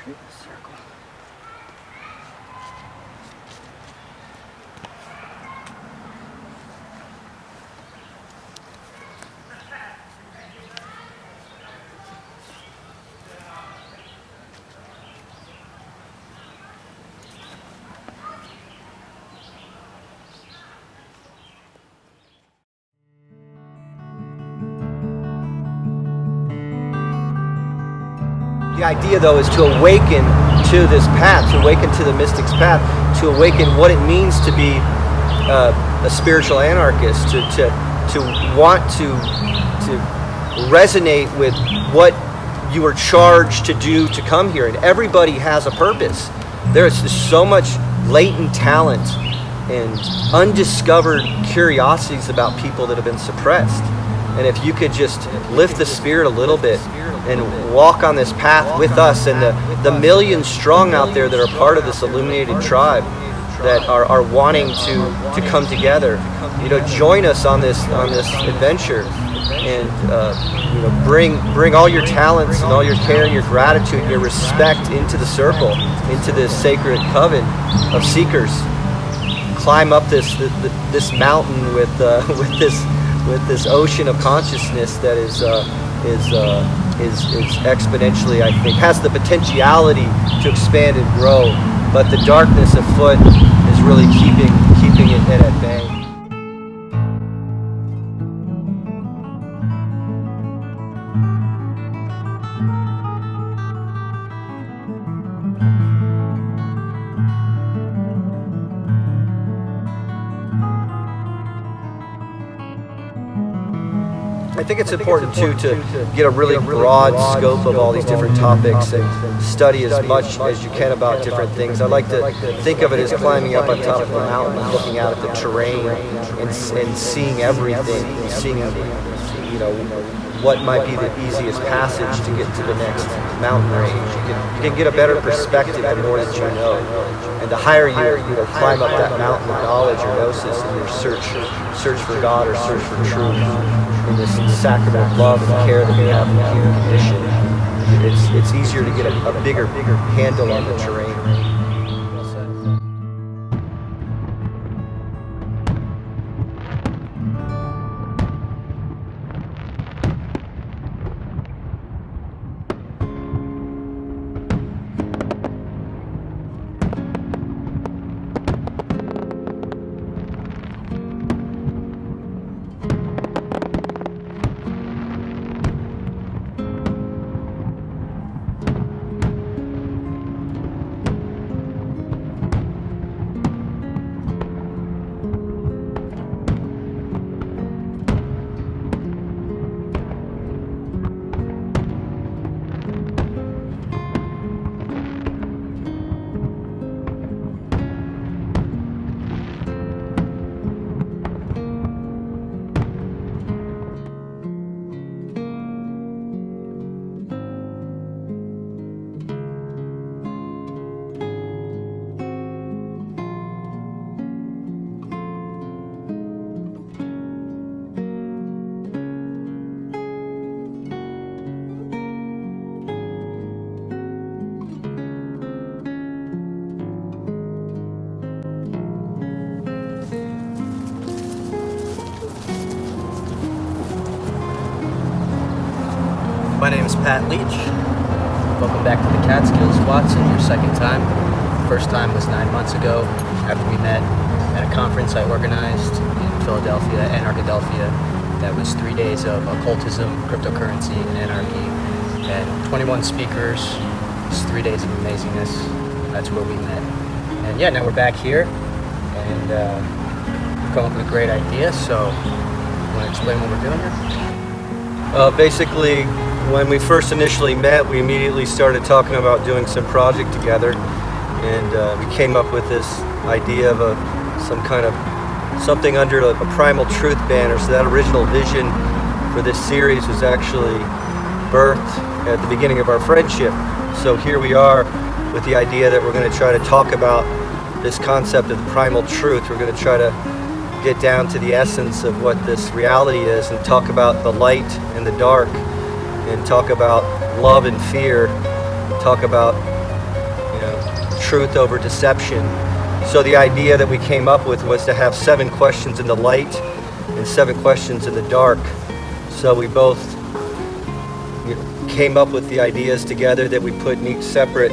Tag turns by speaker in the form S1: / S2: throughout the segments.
S1: through the circle.
S2: The idea, though, is to awaken to this path, to awaken to the mystic's path, to awaken what it means to be a spiritual anarchist, to want to resonate with what you were charged to do to come here. And everybody has a purpose. There's so much latent talent and undiscovered curiosities about people that have been suppressed. And if you could just lift the spirit a little bit and walk on this path with us and the millions strong out there that are part of this illuminated tribe that are wanting to come together, join us on this adventure, and bring all your talents and all your care and your gratitude and your respect into the circle, into this sacred coven of seekers. Climb up this mountain with this ocean of consciousness that is exponentially, I think, has the potentiality to expand and grow, but the darkness afoot is really keeping it at bay. I think it's important too to get a really broad scope of all these different topics and study as much as you can about different things. I like to think of it as climbing up on top of a mountain and looking out at the terrain and seeing everything, and seeing what might be the easiest passage to get to the next mountain range. You can get a better perspective the more that you know, and the higher you climb up that mountain of knowledge or gnosis in your search for God or search for truth, in this sacrament of love and care that we have in the human condition, it's easier to get a bigger handle on the terrain.
S3: My name is Pat Leach. Welcome back to the Catskills, Watson, your second time. First time was 9 months ago after we met at a conference I organized in Philadelphia, Anarchadelphia. That was 3 days of occultism, cryptocurrency, and anarchy. And 21 speakers, just 3 days of amazingness. That's where we met. And yeah, now we're back here and come up with a great idea. So, you want to explain what we're doing here?
S2: Basically, when we first initially met, we immediately started talking about doing some project together, and we came up with this idea of something under a Primal Truth banner. So that original vision for this series was actually birthed at the beginning of our friendship. So here we are with the idea that we're going to try to talk about this concept of the primal truth. We're going to try to get down to the essence of what this reality is and talk about the light and the dark, and talk about love and fear, talk about truth over deception. So the idea that we came up with was to have 7 questions in the light and 7 questions in the dark. So we both came up with the ideas together that we put in each separate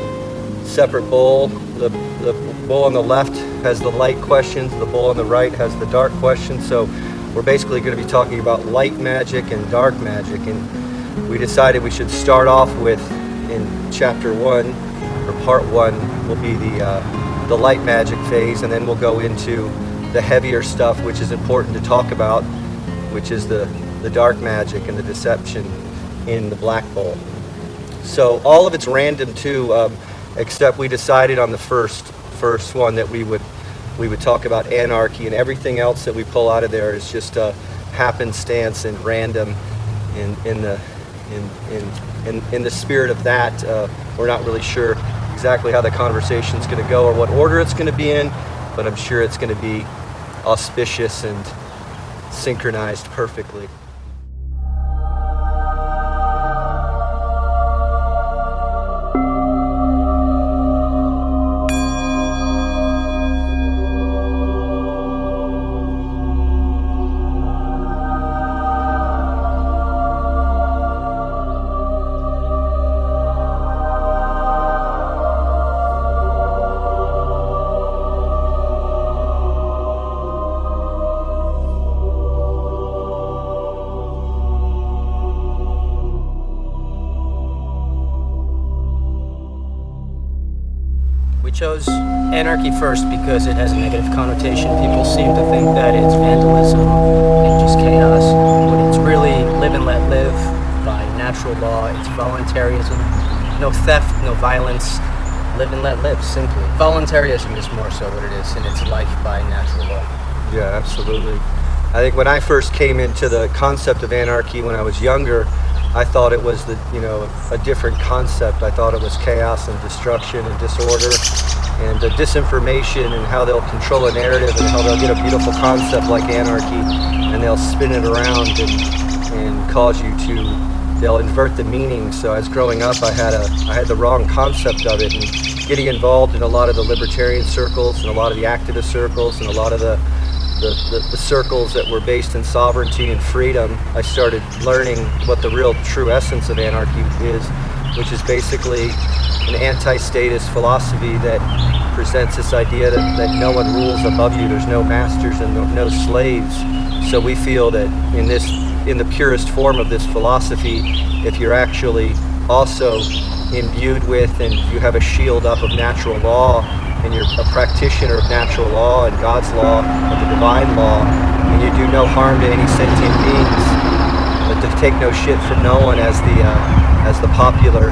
S2: bowl. The bowl on the left has the light questions, the bowl on the right has the dark questions. So we're basically going to be talking about light magic and dark magic, and we decided we should start off with, in chapter 1 or part 1 will be the light magic phase, and then we'll go into the heavier stuff, which is important to talk about, which is the dark magic and the deception in the black bowl. So all of it's random too, except we decided on the first one that we would talk about anarchy, and everything else that we pull out of there is just happenstance and random. In the spirit of that, we're not really sure exactly how the conversation is going to go or what order it's going to be in, but I'm sure it's going to be auspicious and synchronized perfectly.
S3: We chose anarchy first because it has a negative connotation. People seem to think that it's vandalism and just chaos, but it's really live and let live by natural law. It's voluntarism, no theft, no violence, live and let live, simply. Voluntarism is more so what it is, and it's life by natural law.
S2: Yeah, absolutely. I think when I first came into the concept of anarchy when I was younger, I thought it was a different concept. I thought it was chaos and destruction and disorder and disinformation, and how they'll control a narrative and how they'll get a beautiful concept like anarchy and they'll spin it around and cause you to, they'll invert the meaning. So as growing up, I had the wrong concept of it, and getting involved in a lot of the libertarian circles and a lot of the activist circles and a lot of the circles that were based in sovereignty and freedom, I started learning what the real true essence of anarchy is, which is basically an anti-statist philosophy that presents this idea that no one rules above you, there's no masters and no slaves. So we feel that in the purest form of this philosophy, if you're actually also imbued with and you have a shield up of natural law, and you're a practitioner of natural law and God's law and the divine law, and you do no harm to any sentient beings, but to take no shit from no one, as the popular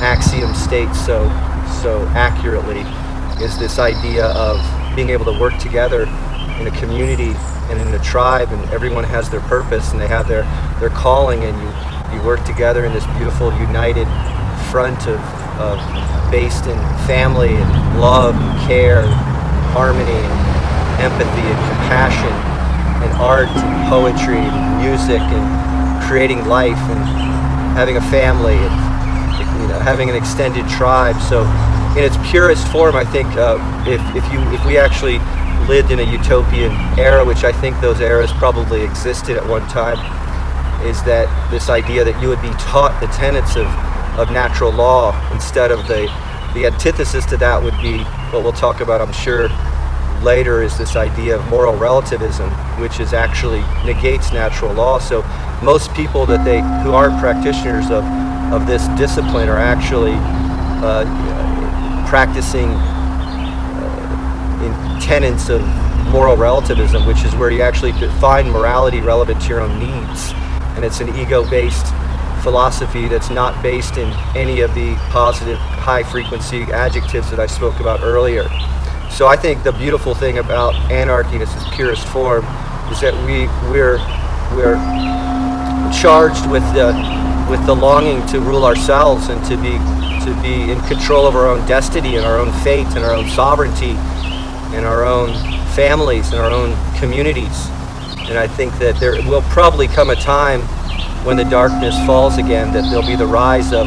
S2: axiom states so accurately, is this idea of being able to work together in a community and in a tribe, and everyone has their purpose and they have their calling, and you work together in this beautiful united front of based in family and love and care and harmony and empathy and compassion and art and poetry and music and creating life and having a family and having an extended tribe. So in its purest form, I think if we actually lived in a utopian era, which I think those eras probably existed at one time, is that this idea that you would be taught the tenets of natural law, instead of the antithesis to that would be what we'll talk about, I'm sure, later, is this idea of moral relativism, which is actually negates natural law. So most people who are practitioners of this discipline are actually practicing in tenets of moral relativism, which is where you actually find morality relevant to your own needs, and it's an ego-based philosophy that's not based in any of the positive high-frequency adjectives that I spoke about earlier. So I think the beautiful thing about anarchy in its purest form is that we're charged with the longing to rule ourselves and to be in control of our own destiny and our own fate and our own sovereignty and our own families and our own communities. And I think that there will probably come a time when the darkness falls again, that there'll be the rise of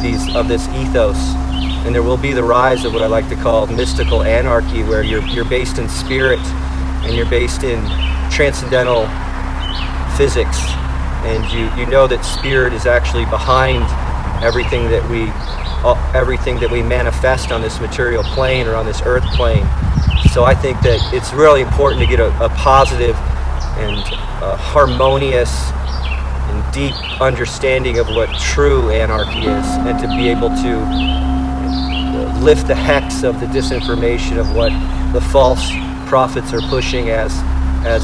S2: this ethos and there will be the rise of what I like to call mystical anarchy, where you're based in spirit and you're based in transcendental physics, and you know that spirit is actually behind everything that we manifest on this material plane or on this earth plane. So I think that it's really important to get a positive and harmonious and deep understanding of what true anarchy is, and to be able to lift the hex of the disinformation of what the false prophets are pushing as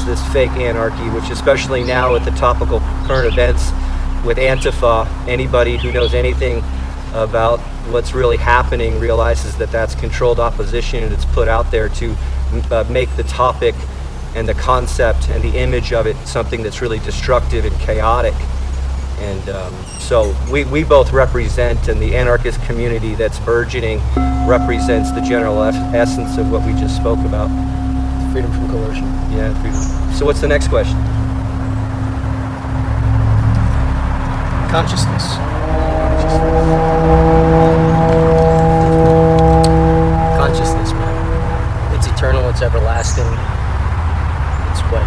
S2: this fake anarchy, which especially now with the topical current events with Antifa, anybody who knows anything about what's really happening realizes that that's controlled opposition, and it's put out there to make the topic and the concept and the image of it something that's really destructive and chaotic. And so we both represent, and the anarchist community that's burgeoning represents the general essence of what we just spoke about.
S3: Freedom from coercion.
S2: Yeah, freedom. So what's the next question?
S3: Consciousness. Consciousness, man. It's eternal, it's everlasting. It's what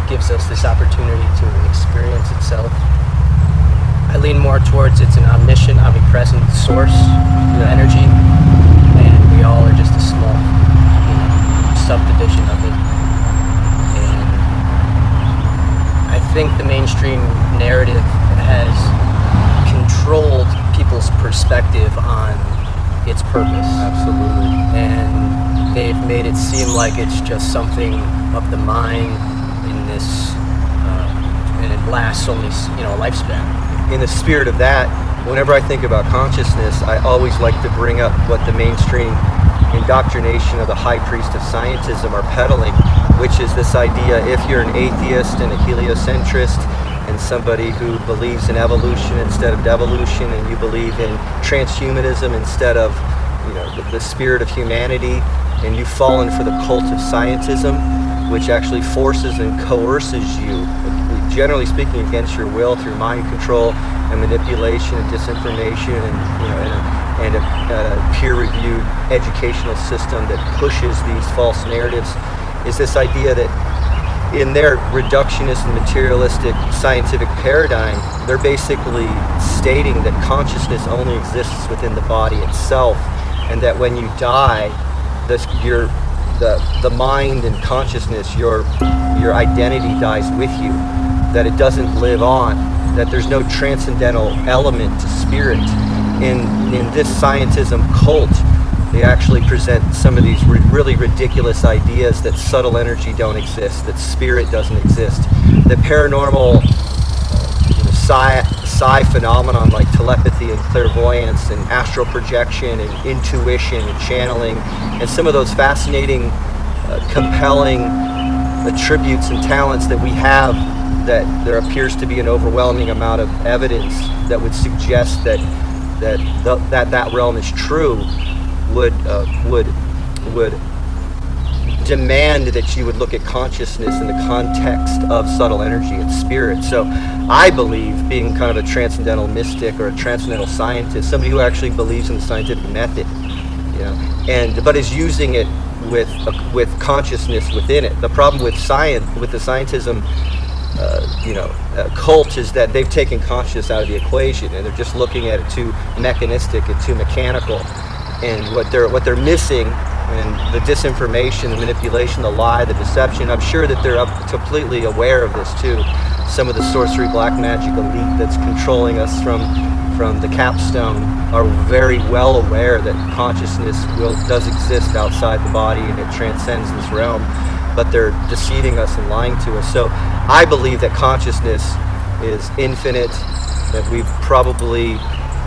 S3: gives us this opportunity to experience itself. I lean more towards it's an omniscient, omnipresent source of energy, and we all are just a small subdivision of it. And I think the mainstream narrative has controlled people's perspective on its purpose.
S2: Absolutely.
S3: And they've made it seem like it's just something of the mind in this, and it lasts only, a lifespan.
S2: In the spirit of that, whenever I think about consciousness, I always like to bring up what the mainstream indoctrination of the high priest of scientism are peddling, which is this idea, if you're an atheist and a heliocentrist and somebody who believes in evolution instead of devolution, and you believe in transhumanism instead of the spirit of humanity, and you've fallen for the cult of scientism, which actually forces and coerces you, generally speaking, against your will through mind control and manipulation and disinformation, and a peer-reviewed educational system that pushes these false narratives, is this idea that in their reductionist and materialistic scientific paradigm, they're basically stating that consciousness only exists within the body itself, and that when you die, the mind and consciousness, your identity dies with you, that it doesn't live on, that there's no transcendental element to spirit. In this scientism cult, they actually present some of these really ridiculous ideas that subtle energy don't exist, that spirit doesn't exist, that paranormal psi phenomenon like telepathy and clairvoyance and astral projection and intuition and channeling, and some of those fascinating, compelling attributes and talents that we have, that there appears to be an overwhelming amount of evidence that would suggest that realm is true, would demand that you would look at consciousness in the context of subtle energy and spirit. So I believe, being kind of a transcendental mystic or a transcendental scientist, somebody who actually believes in the scientific method, but is using it with consciousness within it. The problem with the scientism cult is that they've taken consciousness out of the equation, and they're just looking at it too mechanistic and too mechanical. And what they're missing, and the disinformation, the manipulation, the lie, the deception, I'm sure that they're completely aware of this too. Some of the sorcery, black magic elite that's controlling us from the capstone are very well aware that consciousness does exist outside the body, and it transcends this realm, but they're deceiving us and lying to us. So I believe that consciousness is infinite, that we've probably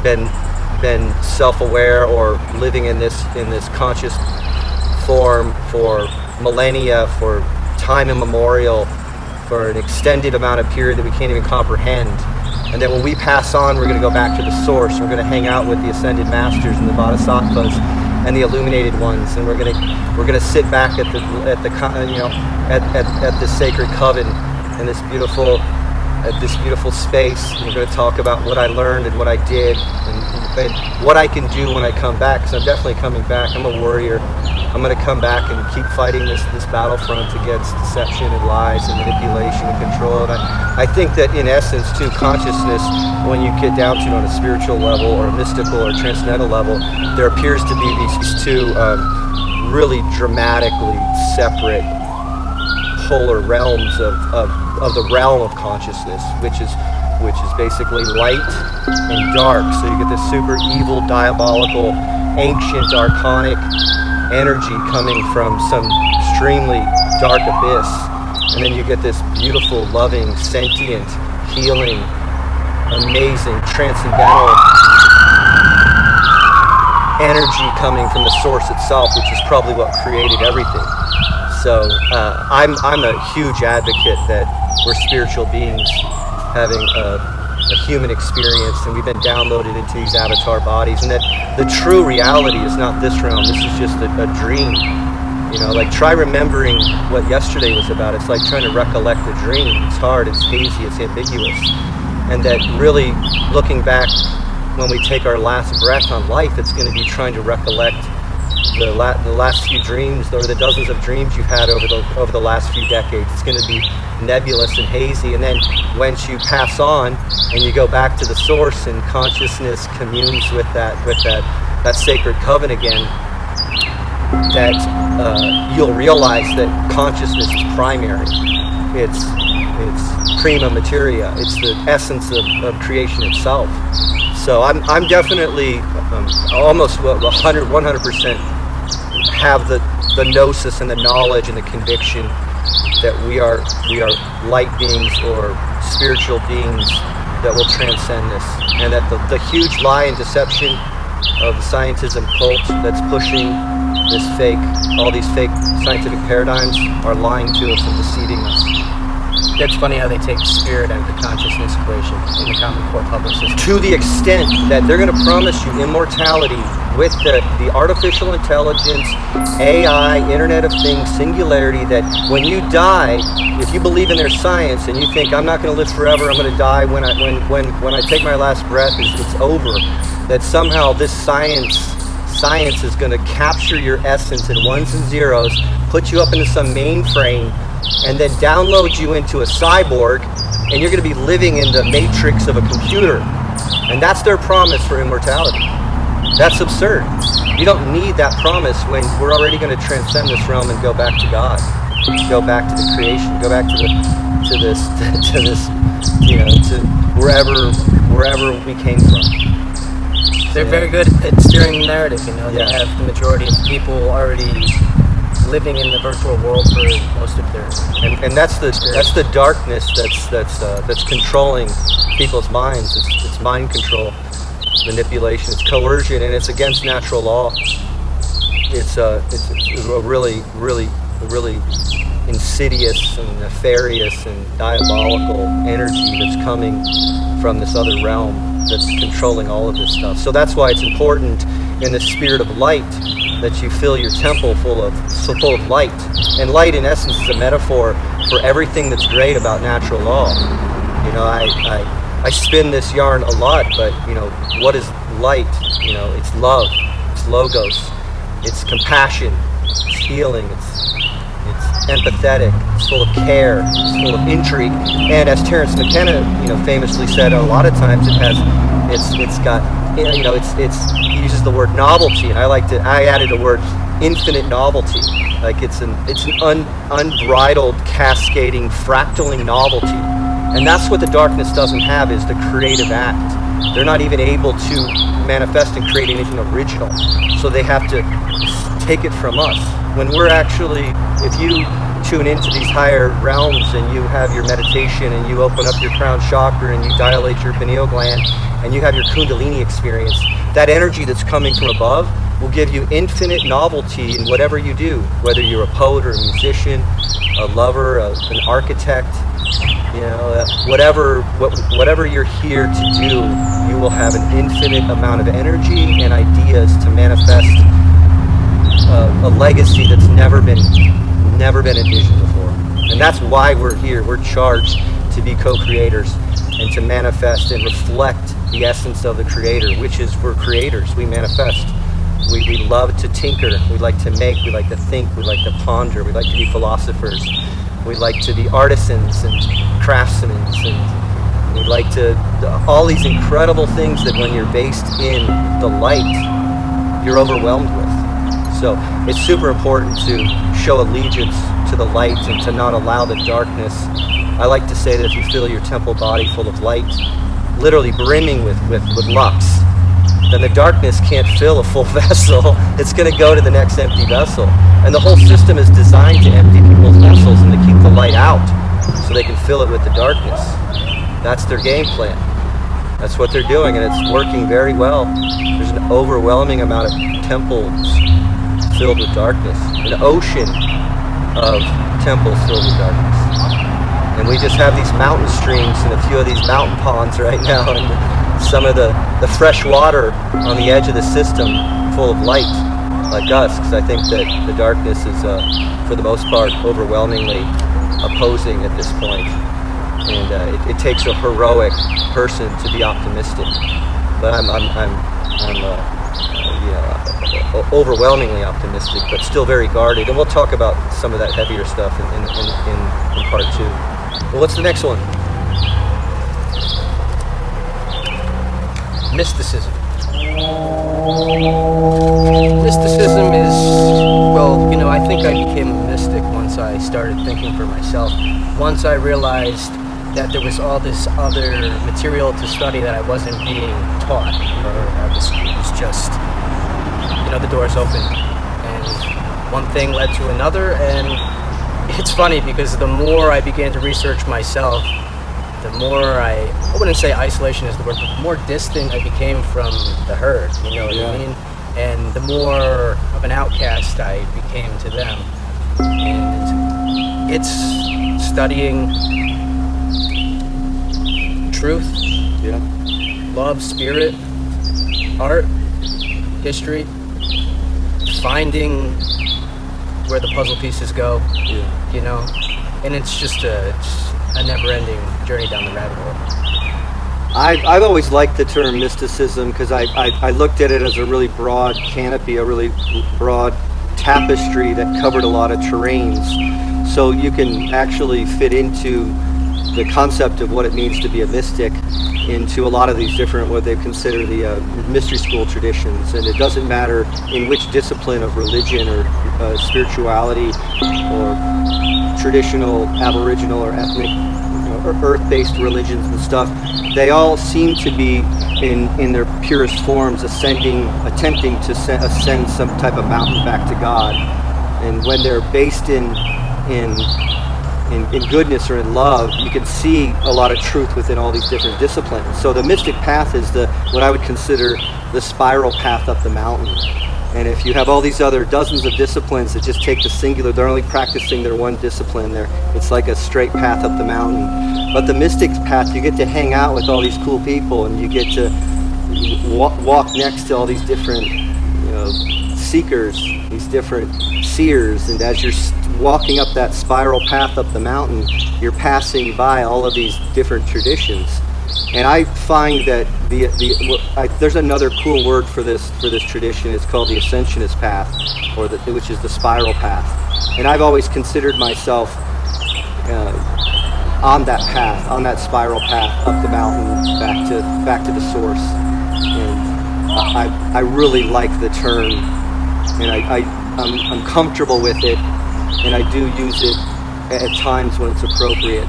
S2: been self-aware or living in this conscious form for millennia, for time immemorial, for an extended amount of period that we can't even comprehend. And that when we pass on, we're going to go back to the source. We're going to hang out with the ascended masters and the bodhisattvas and the illuminated ones, and we're going to sit back at the sacred coven in this beautiful at this beautiful space. We're going to talk about what I learned and what I did, and what I can do when I come back, because I'm definitely coming back. I'm a warrior. I'm going to come back and keep fighting this battlefront against deception and lies and manipulation and control. And I think that in essence, too, consciousness, when you get down to it on a spiritual level or a mystical or transcendental level, there appears to be these two really dramatically separate polar realms of the realm of consciousness, which is basically light and dark. So you get this super evil, diabolical, ancient, archonic energy coming from some extremely dark abyss, and then you get this beautiful, loving, sentient, healing, amazing, transcendental energy coming from the source itself, which is probably what created everything. So I'm a huge advocate that we're spiritual beings having a human experience, and we've been downloaded into these avatar bodies, and that the true reality is not this realm. This is just a dream. You know, like, try remembering what yesterday was about. It's like trying to recollect a dream. It's hard, it's hazy, it's ambiguous. And that really, looking back when we take our last breath on life, it's going to be trying to recollect the last few dreams, or the dozens of dreams you've had over the last few decades. It's going to be nebulous and hazy, and then once you pass on and you go back to the source and consciousness communes with that sacred coven again, that you'll realize that consciousness is primary. It's prima materia. It's the essence of creation itself. So I'm definitely almost 100% have the gnosis and the knowledge and the conviction that we are light beings or spiritual beings that will transcend this, and that the huge lie and deception of the scientism cult that's pushing all these fake scientific paradigms are lying to us and deceiving us.
S3: It's funny how they take spirit out of the consciousness equation in the Common Core public system.
S2: To the extent that they're going to promise you immortality with the artificial intelligence, AI, Internet of Things, singularity, that when you die, if you believe in their science and you think, I'm not going to live forever, I'm going to die when I take my last breath, it's over, that somehow this science is going to capture your essence in ones and zeros, put you up into some mainframe, and then download you into a cyborg, and you're going to be living in the matrix of a computer. And that's their promise for immortality. That's absurd. You don't need that promise when we're already going to transcend this realm and go back to God, go back to the creation, go back to this, you know, to wherever we came from.
S3: They're very good at steering the narrative. You know, they have the majority of people already living in the virtual world for most of their
S2: and that's the darkness that's controlling people's minds. It's mind control, it's manipulation, it's coercion, and it's against natural law. It's a really insidious and nefarious and diabolical energy that's coming from this other realm that's controlling all of this stuff. So that's why it's important in the spirit of light that you fill your temple full of light. And light, in essence, is a metaphor for everything that's great about natural law. You know, I spin this yarn a lot, but you know, what is light? You know, it's love, it's logos, it's compassion, it's healing, it's empathetic, it's full of care, it's full of intrigue, and as Terence McKenna, you know, famously said, a lot of times he uses the word novelty, and I added a word infinite novelty. Like it's an unbridled, cascading, fractaling novelty, and that's what the darkness doesn't have, is the creative act. They're not even able to manifest and create anything original, so they have to take it from us. When we're actually, if you tune into these higher realms and you have your meditation and you open up your crown chakra and you dilate your pineal gland and you have your kundalini experience, that energy that's coming from above will give you infinite novelty in whatever you do, whether you're a poet or a musician, a lover, an architect, you know, whatever you're here to do, you will have an infinite amount of energy and ideas to manifest a legacy that's never been envisioned before. And that's why we're here. We're charged to be co-creators and to manifest and reflect the essence of the Creator, which is we're creators, we manifest. We love to tinker, we like to make, we like to think, we like to ponder, we like to be philosophers, we like to be artisans and craftsmen, and we like to, all these incredible things that when you're based in the light, you're overwhelmed with. So it's super important to show allegiance to the light and to not allow the darkness. I like to say that if you feel your temple body full of light, literally brimming with lux, then the darkness can't fill a full vessel. It's going to go to the next empty vessel. And the whole system is designed to empty people's vessels and to keep the light out so they can fill it with the darkness. That's their game plan. That's what they're doing, and it's working very well. There's an overwhelming amount of temples filled with darkness, an ocean of temples filled with darkness. And we just have these mountain streams and a few of these mountain ponds right now, and some of the fresh water on the edge of the system full of light, like us, because I think that the darkness is, for the most part, overwhelmingly opposing at this point. And it takes a heroic person to be optimistic. But I'm overwhelmingly optimistic, but still very guarded. And we'll talk about some of that heavier stuff in part two. Well, what's the next one?
S3: Mysticism. Mysticism is, well, I think I became a mystic once I started thinking for myself. Once I realized that there was all this other material to study that I wasn't being taught, or it was just, the doors open. And one thing led to another, and it's funny because the more I began to research myself, the more I wouldn't say isolation is the word, but the more distant I became from the herd, you know what I mean? And the more of an outcast I became to them. And it's studying truth, love, spirit, art, history, finding where the puzzle pieces go, and it's just a never-ending journey down the rabbit hole.
S2: I've always liked the term mysticism because I looked at it as a really broad canopy, a really broad tapestry that covered a lot of terrains. So you can actually fit into the concept of what it means to be a mystic into a lot of these different, what they consider the mystery school traditions. And it doesn't matter in which discipline of religion or spirituality or traditional aboriginal or ethnic or earth-based religions and stuff, they all seem to be in their purest forms attempting to ascend some type of mountain back to God. And when they're based in goodness or in love, you can see a lot of truth within all these different disciplines. So the mystic path is what I would consider the spiral path up the mountain. And if you have all these other dozens of disciplines that just take the singular, they're only practicing their one discipline there. It's like a straight path up the mountain. But the mystic path, you get to hang out with all these cool people, and you get to walk next to all these different seekers, these different seers, and as you're walking up that spiral path up the mountain, you're passing by all of these different traditions. And I find that there's another cool word for this tradition. It's called the ascensionist path, which is the spiral path. And I've always considered myself on that path, on that spiral path up the mountain, back to the source. And I really like the term, and I'm comfortable with it, and I do use it at times when it's appropriate.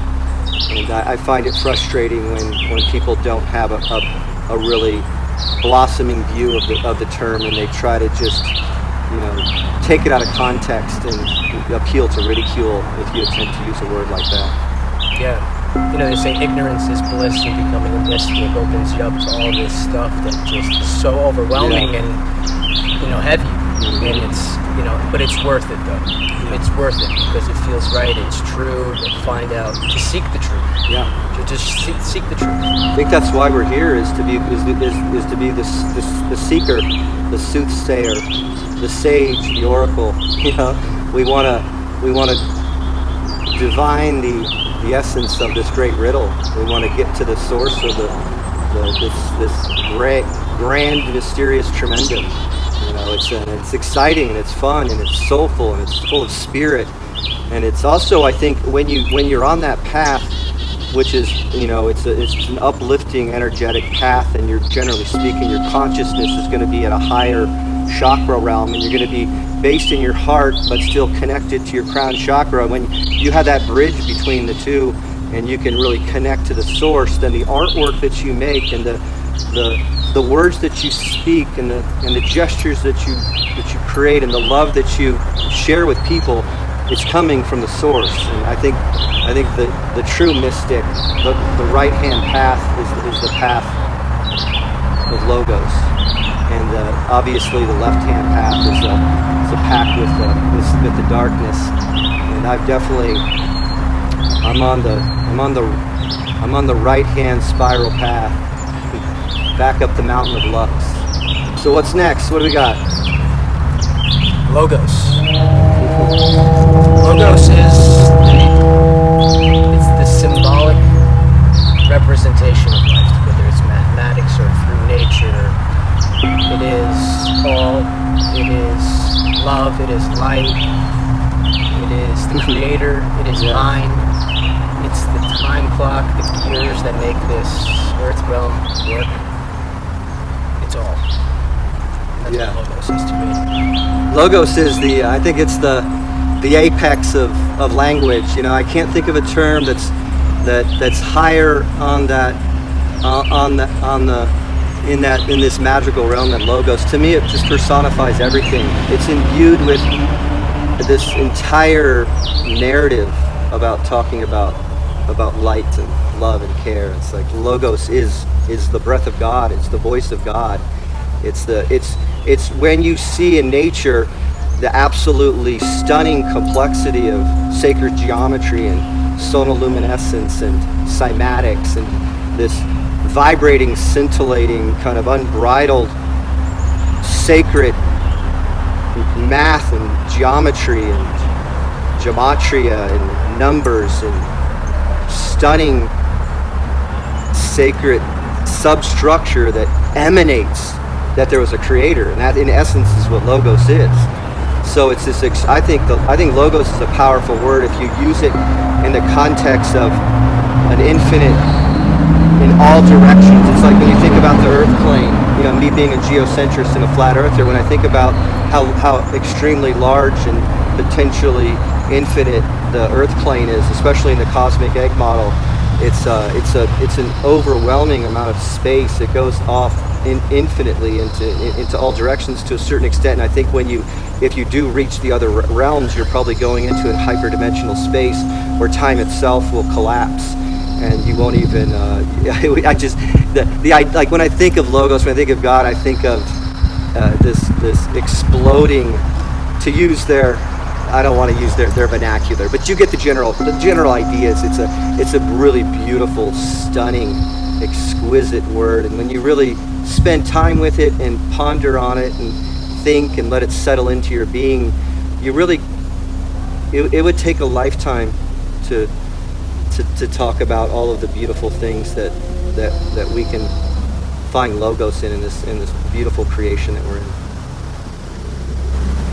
S2: And I find it frustrating when people don't have a really blossoming view of the term, and they try to just take it out of context and appeal to ridicule if you attempt to use a word like that.
S3: Yeah, they say ignorance is bliss, and becoming a mystic opens you up to all this stuff that just is so overwhelming and heavy. And it's but it's worth it though. It's worth it because it feels right. It's true to find out, to seek the truth.
S2: Yeah,
S3: to just seek the truth.
S2: I think that's why we're here, is to be the seeker, the soothsayer, the sage, the oracle. We want to divine the essence of this great riddle. We want to get to the source of this grand, mysterious tremendum. You know, it's exciting and it's fun and it's soulful and it's full of spirit. And it's also, I think, when you're on that path, which is, you know, it's an uplifting, energetic path, and you're, generally speaking, your consciousness is going to be at a higher chakra realm, and you're going to be based in your heart, but still connected to your crown chakra. When you have that bridge between the two, and you can really connect to the source, then the artwork that you make and the words that you speak and the gestures that you create and the love that you share with people, it's coming from the source. And I think the true mystic, the right-hand path is the path of logos, and obviously the left-hand path is a path with the darkness. And I'm on the right-hand spiral path, back up the mountain of Lux. So what's next? What do we got?
S3: Logos. Logos is the symbolic representation of life, whether it's mathematics or through nature. It is love, it is light, it is the creator, it is mind, it's the time clock, the gears that make this earth realm work. It's all. That's what Logos is to me.
S2: Logos is I think it's the apex of language. You know, I can't think of a term that's higher in this magical realm than logos. To me, it just personifies everything. It's imbued with this entire narrative about talking about light and love and care. It's like logos is the breath of God. It's the voice of God. It's when you see in nature the absolutely stunning complexity of sacred geometry and sonoluminescence and cymatics and this vibrating, scintillating, kind of unbridled sacred math and geometry and gematria and numbers and stunning sacred substructure that emanates that there was a creator, and that in essence is what logos is. So it's this. I think logos is a powerful word if you use it in the context of an infinite in all directions. It's like when you think about the earth plane. You know, me being a geocentrist and a flat earther, when I think about how extremely large and potentially infinite the earth plane is, especially in the cosmic egg model, it's an overwhelming amount of space. It goes off infinitely into all directions to a certain extent. And I think if you do reach the other realms, you're probably going into a hyperdimensional space where time itself will collapse, and you won't even. Like when I think of logos, when I think of God, I think of this exploding. To use I don't want to use their vernacular, but you get the general ideas. It's a really beautiful, stunning, exquisite word, and when you really spend time with it and ponder on it and think and let it settle into your being, you really it would take a lifetime to talk about all of the beautiful things that we can find logos in this beautiful creation that we're in.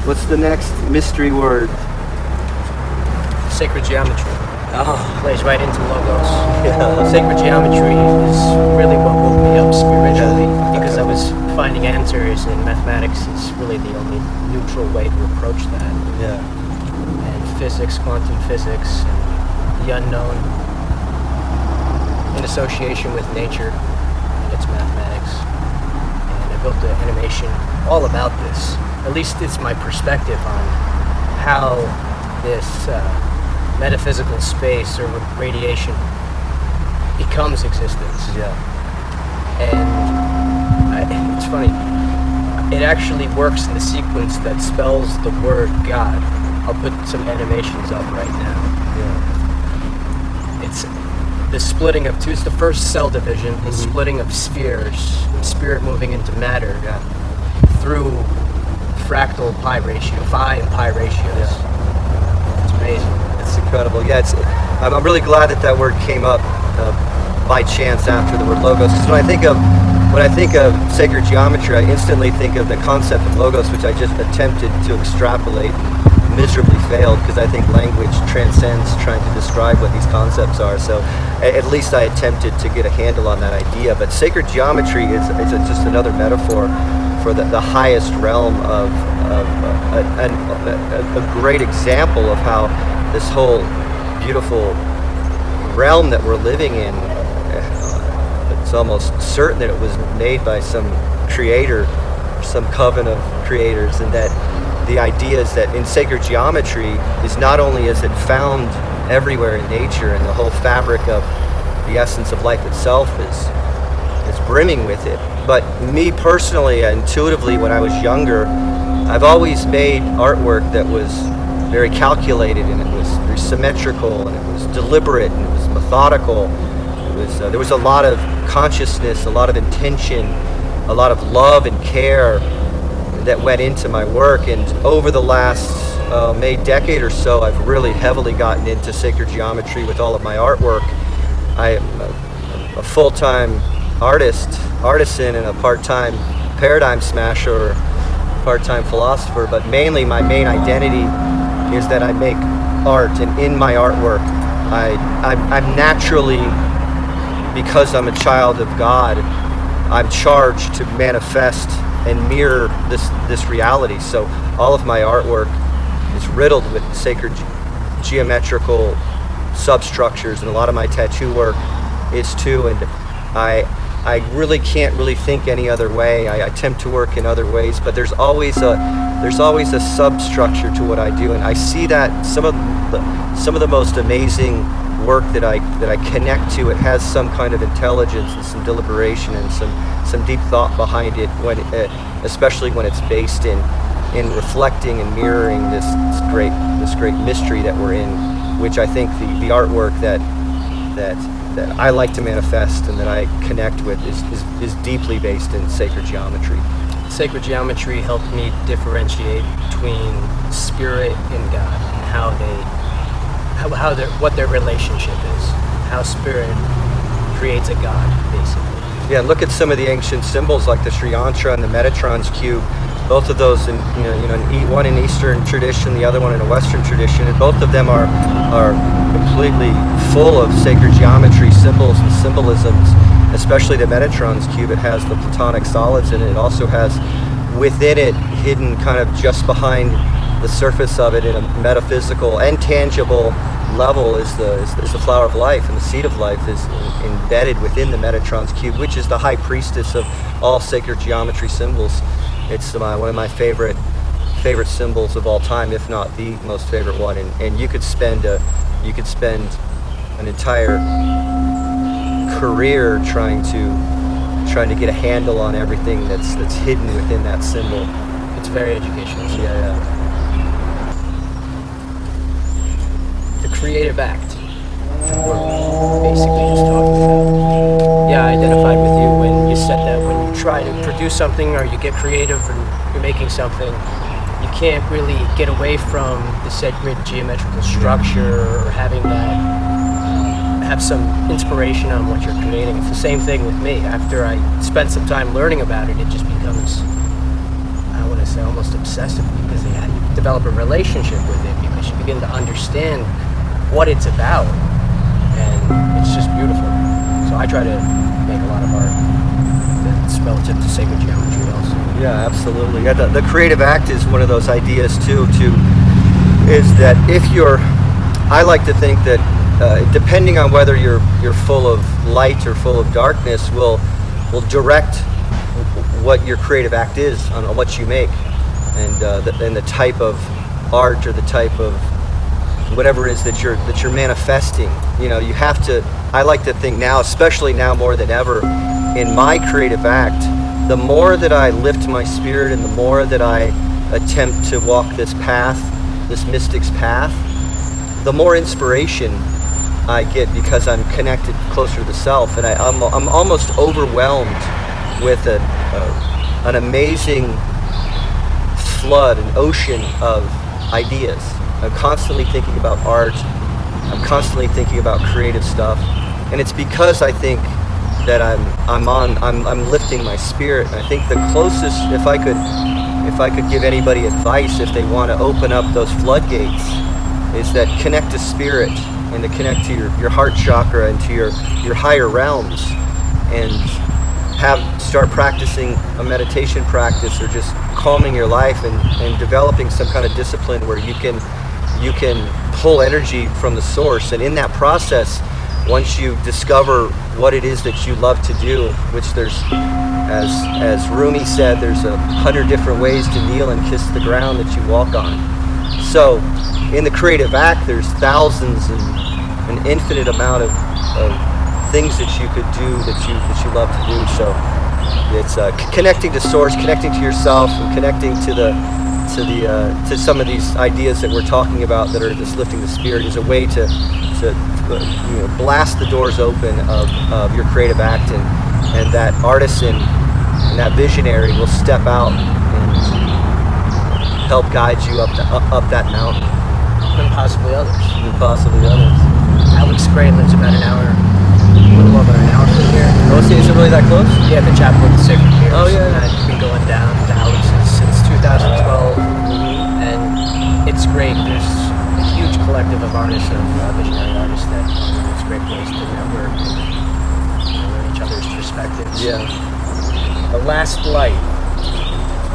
S2: What's the next mystery word?
S3: Sacred geometry.
S2: Oh,
S3: Plays right into logos.
S2: yeah.
S3: Sacred geometry is really what woke me up spiritually, because I was finding answers, and mathematics is really the only neutral way to approach that.
S2: Yeah.
S3: And physics, quantum physics, and the unknown in association with nature and its mathematics. And I built an animation all about this. At least it's my perspective on how this metaphysical space or radiation becomes existence.
S2: Yeah.
S3: And it's funny, it actually works in the sequence that spells the word God. I'll put some animations up right now.
S2: Yeah.
S3: It's the splitting of two. It's the first cell division, the splitting of spheres, spirit moving into matter through fractal pi ratio, phi and pi ratios.
S2: Yeah.
S3: It's amazing.
S2: It's incredible. Yeah, I'm really glad that word came up by chance after the word logos. Because when I think of sacred geometry, I instantly think of the concept of logos, which I just attempted to extrapolate and miserably failed, because I think language transcends trying to describe what these concepts are. So at least I attempted to get a handle on that idea. But sacred geometry is just another metaphor for the highest realm of a great example of how this whole beautiful realm that we're living in, it's almost certain that it was made by some creator, some coven of creators, and that the idea is that in sacred geometry is not only is it found everywhere in nature, and the whole fabric of the essence of life itself is brimming with it, but me personally, intuitively, when I was younger, I've always made artwork that was very calculated, and it was very symmetrical, and it was deliberate, and it was methodical. There was a lot of consciousness, a lot of intention, a lot of love and care that went into my work. And over the last maybe decade or so, I've really heavily gotten into sacred geometry with all of my artwork. I am a full-time artisan, and a part-time paradigm smasher, or part-time philosopher, but mainly my main identity is that I make art, and in my artwork I'm naturally, because I'm a child of God, I'm charged to manifest and mirror this reality. So all of my artwork is riddled with sacred geometrical substructures, and a lot of my tattoo work is too. And I really can't really think any other way. I attempt to work in other ways, but there's always a substructure to what I do, and I see that some of the most amazing work that I connect to, it has some kind of intelligence and some deliberation and some deep thought behind it, when especially when it's based in reflecting and mirroring this great mystery that we're in, which I think the artwork that I like to manifest and that I connect with is deeply based in sacred geometry.
S3: Sacred geometry helped me differentiate between spirit and God, and what their relationship is, how spirit creates a God, basically.
S2: Yeah, look at some of the ancient symbols like the Sri Yantra and the Metatron's cube. Both of those, one in Eastern tradition, the other one in a Western tradition, and both of them are completely full of sacred geometry, symbols and symbolisms. Especially the Metatron's cube, it has the Platonic solids in it. It also has within it, hidden kind of just behind the surface of it in a metaphysical and tangible level, is the flower of life, and the seed of life is embedded within the Metatron's cube, which is the high priestess of all sacred geometry symbols. It's one of my favorite symbols of all time, if not the most favorite one. And you could spend an entire career trying to get a handle on everything that's hidden within that symbol.
S3: It's very educational.
S2: Yeah.
S3: The creative act, we're basically just talking about. Yeah, I identified with you when you said that when you try to produce something or you get creative and you're making something, you can't really get away from the sacred geometrical structure or having have some inspiration on what you're creating. It's the same thing with me. After I spent some time learning about it, it just becomes, I want to say, almost obsessive, because you develop a relationship with it, because you begin to understand what it's about, and it's just beautiful. So I try to make a lot of art that's relative to sacred geometry also.
S2: Yeah, absolutely. Yeah, the creative act is one of those ideas too. Is that if I like to think that depending on whether you're full of light or full of darkness, will direct what your creative act is on what you make, and the type of art or the type of whatever it is that you're manifesting. You have to. I like to think now, especially now more than ever, in my creative act, the more that I lift my spirit and the more that I attempt to walk this path, this mystic's path, the more inspiration I get, because I'm connected closer to the self, and I'm almost overwhelmed with an amazing flood, an ocean of ideas. I'm constantly thinking about art I'm constantly thinking about creative stuff, and it's because I think that I'm lifting my spirit. And I think the closest, if I could give anybody advice if they want to open up those floodgates, is that connect to spirit and to connect to your heart chakra and to your higher realms, and start practicing a meditation practice, or just calming your life and developing some kind of discipline where you can pull energy from the source. And in that process, once you discover what it is that you love to do, which there's, as Rumi said, there's 100 different ways to kneel and kiss the ground that you walk on. So in the creative act, there's thousands and an infinite amount of things that you could do that you love to do. So it's connecting to source, connecting to yourself, and connecting to some of these ideas that we're talking about that are just lifting the spirit, is a way to blast the doors open of your creative act, and that artisan and that visionary will step out and help guide you up that mountain.
S3: And possibly others.
S2: Alex
S3: Gray lives about an hour, a little over an hour from here.
S2: Oh, is it really that close?
S3: Yeah, the Chapel of the Sacred Tears.
S2: Oh, yeah.
S3: And I've been going down to Alex's since 2012, and it's great. There's a huge collective of artists, visionary artists, that it's a great place to network and learn each other's perspectives.
S2: Yeah.
S3: The last light.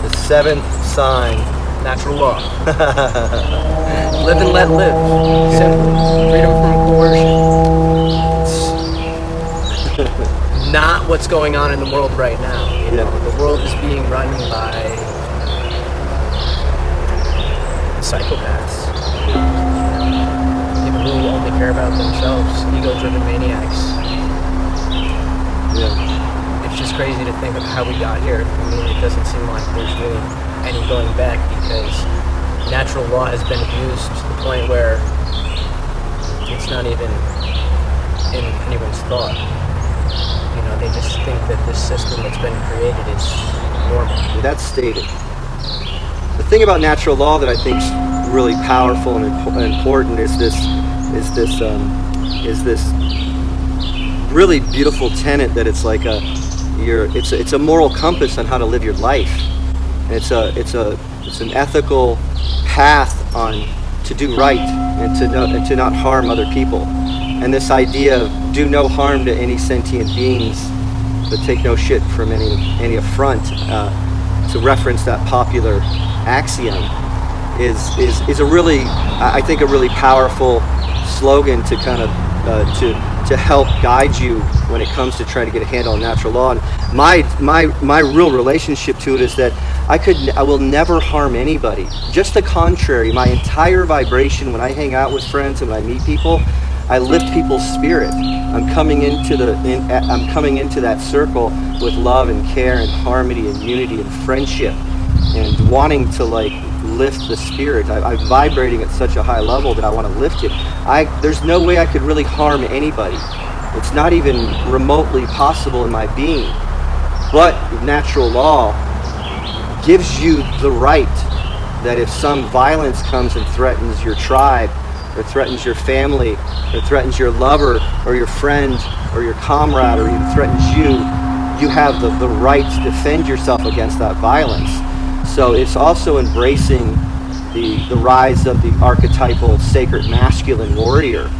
S2: The seventh sign.
S3: Natural law. Live and let live. Simply. Freedom from coercion. It's not what's going on in the world right now. You know, the world is being run by psychopaths. People who only care about themselves, ego-driven maniacs.
S2: Yeah.
S3: It's just crazy to think of how we got here. I mean, it doesn't seem like there's really any going back, because natural law has been abused to the point where it's not even in anyone's thought. You know, they just think that this system that's been created is normal.
S2: That's stated. The thing about natural law that I think is really powerful and important is this really beautiful tenet that it's like it's a moral compass on how to live your life. It's an ethical path on to do right and to not harm other people. And this idea of do no harm to any sentient beings, but take no shit from any affront, to reference that popular axiom, is a really, I think, a really powerful slogan to kind of to help guide you when it comes to trying to get a handle on natural law. And my real relationship to it is that I will never harm anybody. Just the contrary, my entire vibration when I hang out with friends and when I meet people, I lift people's spirit. I'm coming into that circle with love and care and harmony and unity and friendship, and wanting to lift the spirit. I'm vibrating at such a high level that I want to lift it. There's no way I could really harm anybody. It's not even remotely possible in my being. But natural law gives you the right that if some violence comes and threatens your tribe, or threatens your family, or threatens your lover, or your friend, or your comrade, or even threatens you, you have the right to defend yourself against that violence. So it's also embracing the rise of the archetypal sacred masculine warrior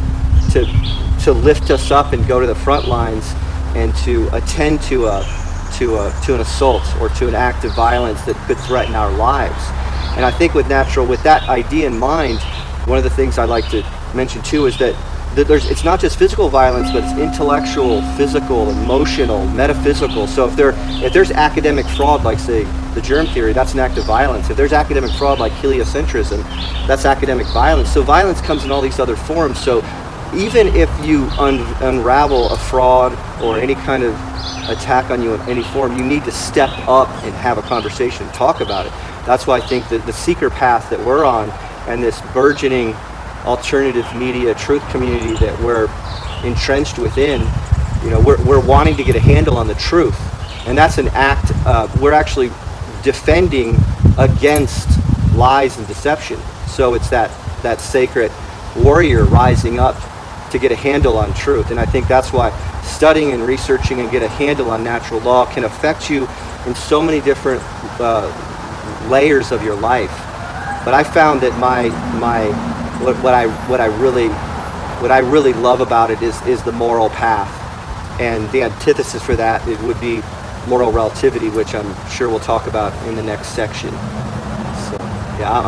S2: to lift us up and go to the front lines and to attend to an assault or to an act of violence that could threaten our lives. And I think with that idea in mind, one of the things I'd like to mention too is that it's not just physical violence, but it's intellectual, physical, emotional, metaphysical. So if there's academic fraud, like say the germ theory, that's an act of violence. If there's academic fraud like heliocentrism, that's academic violence. So violence comes in all these other forms. So even if you unravel a fraud or any kind of attack on you in any form, you need to step up and have a conversation, talk about it. That's why I think that the seeker path that we're on and this burgeoning alternative media truth community that we're entrenched within, we're wanting to get a handle on the truth. And that's an act, we're actually defending against lies and deception. So it's that sacred warrior rising up to get a handle on truth. And I think that's why studying and researching and get a handle on natural law can affect you in so many different layers of your life. But I found that what I really love about it is the moral path, and the antithesis for that it would be moral relativity, which I'm sure we'll talk about in the next section. So yeah,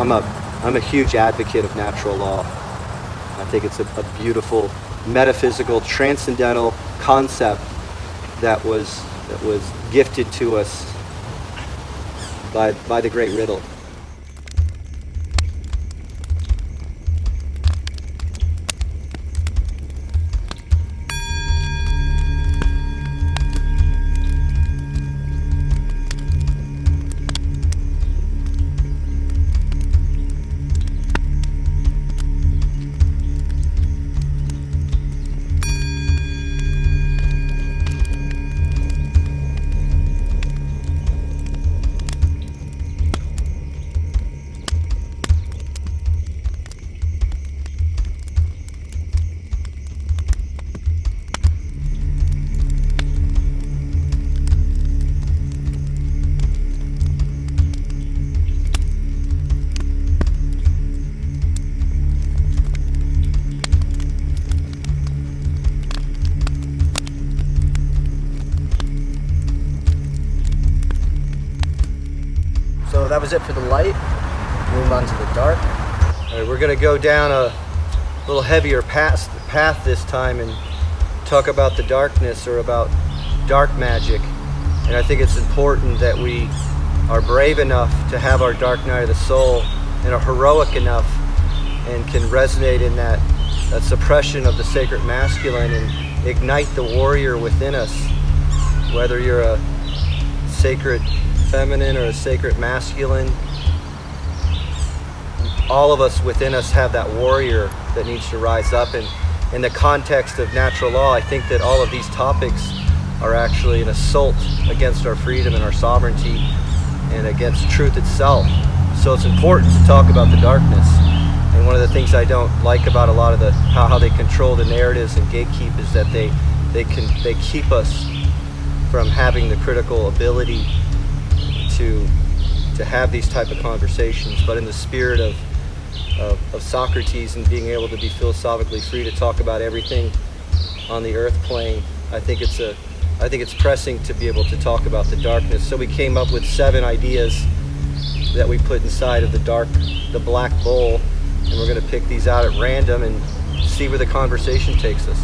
S2: I'm a huge advocate of natural law. I think it's a beautiful, metaphysical, transcendental concept that was gifted to us by the great Riddle.
S3: So that was it for the light. Move on to the dark.
S2: All right, we're going to go down a little heavier path this time and talk about the darkness, or about dark magic. And I think it's important that we are brave enough to have our dark night of the soul, and are heroic enough and can resonate in that suppression of the sacred masculine and ignite the warrior within us. Whether you're a sacred feminine or a sacred masculine, all of us within us have that warrior that needs to rise up. And in the context of natural law, I think that all of these topics are actually an assault against our freedom and our sovereignty and against truth itself. So it's important to talk about the darkness. And one of the things I don't like about a lot of how they control the narratives and gatekeep is that they keep us from having the critical ability to have these type of conversations. But in the spirit of Socrates and being able to be philosophically free to talk about everything on the earth plane, I think it's pressing to be able to talk about the darkness. So we came up with 7 ideas that we put inside of the black bowl, and we're going to pick these out at random and see where the conversation takes us.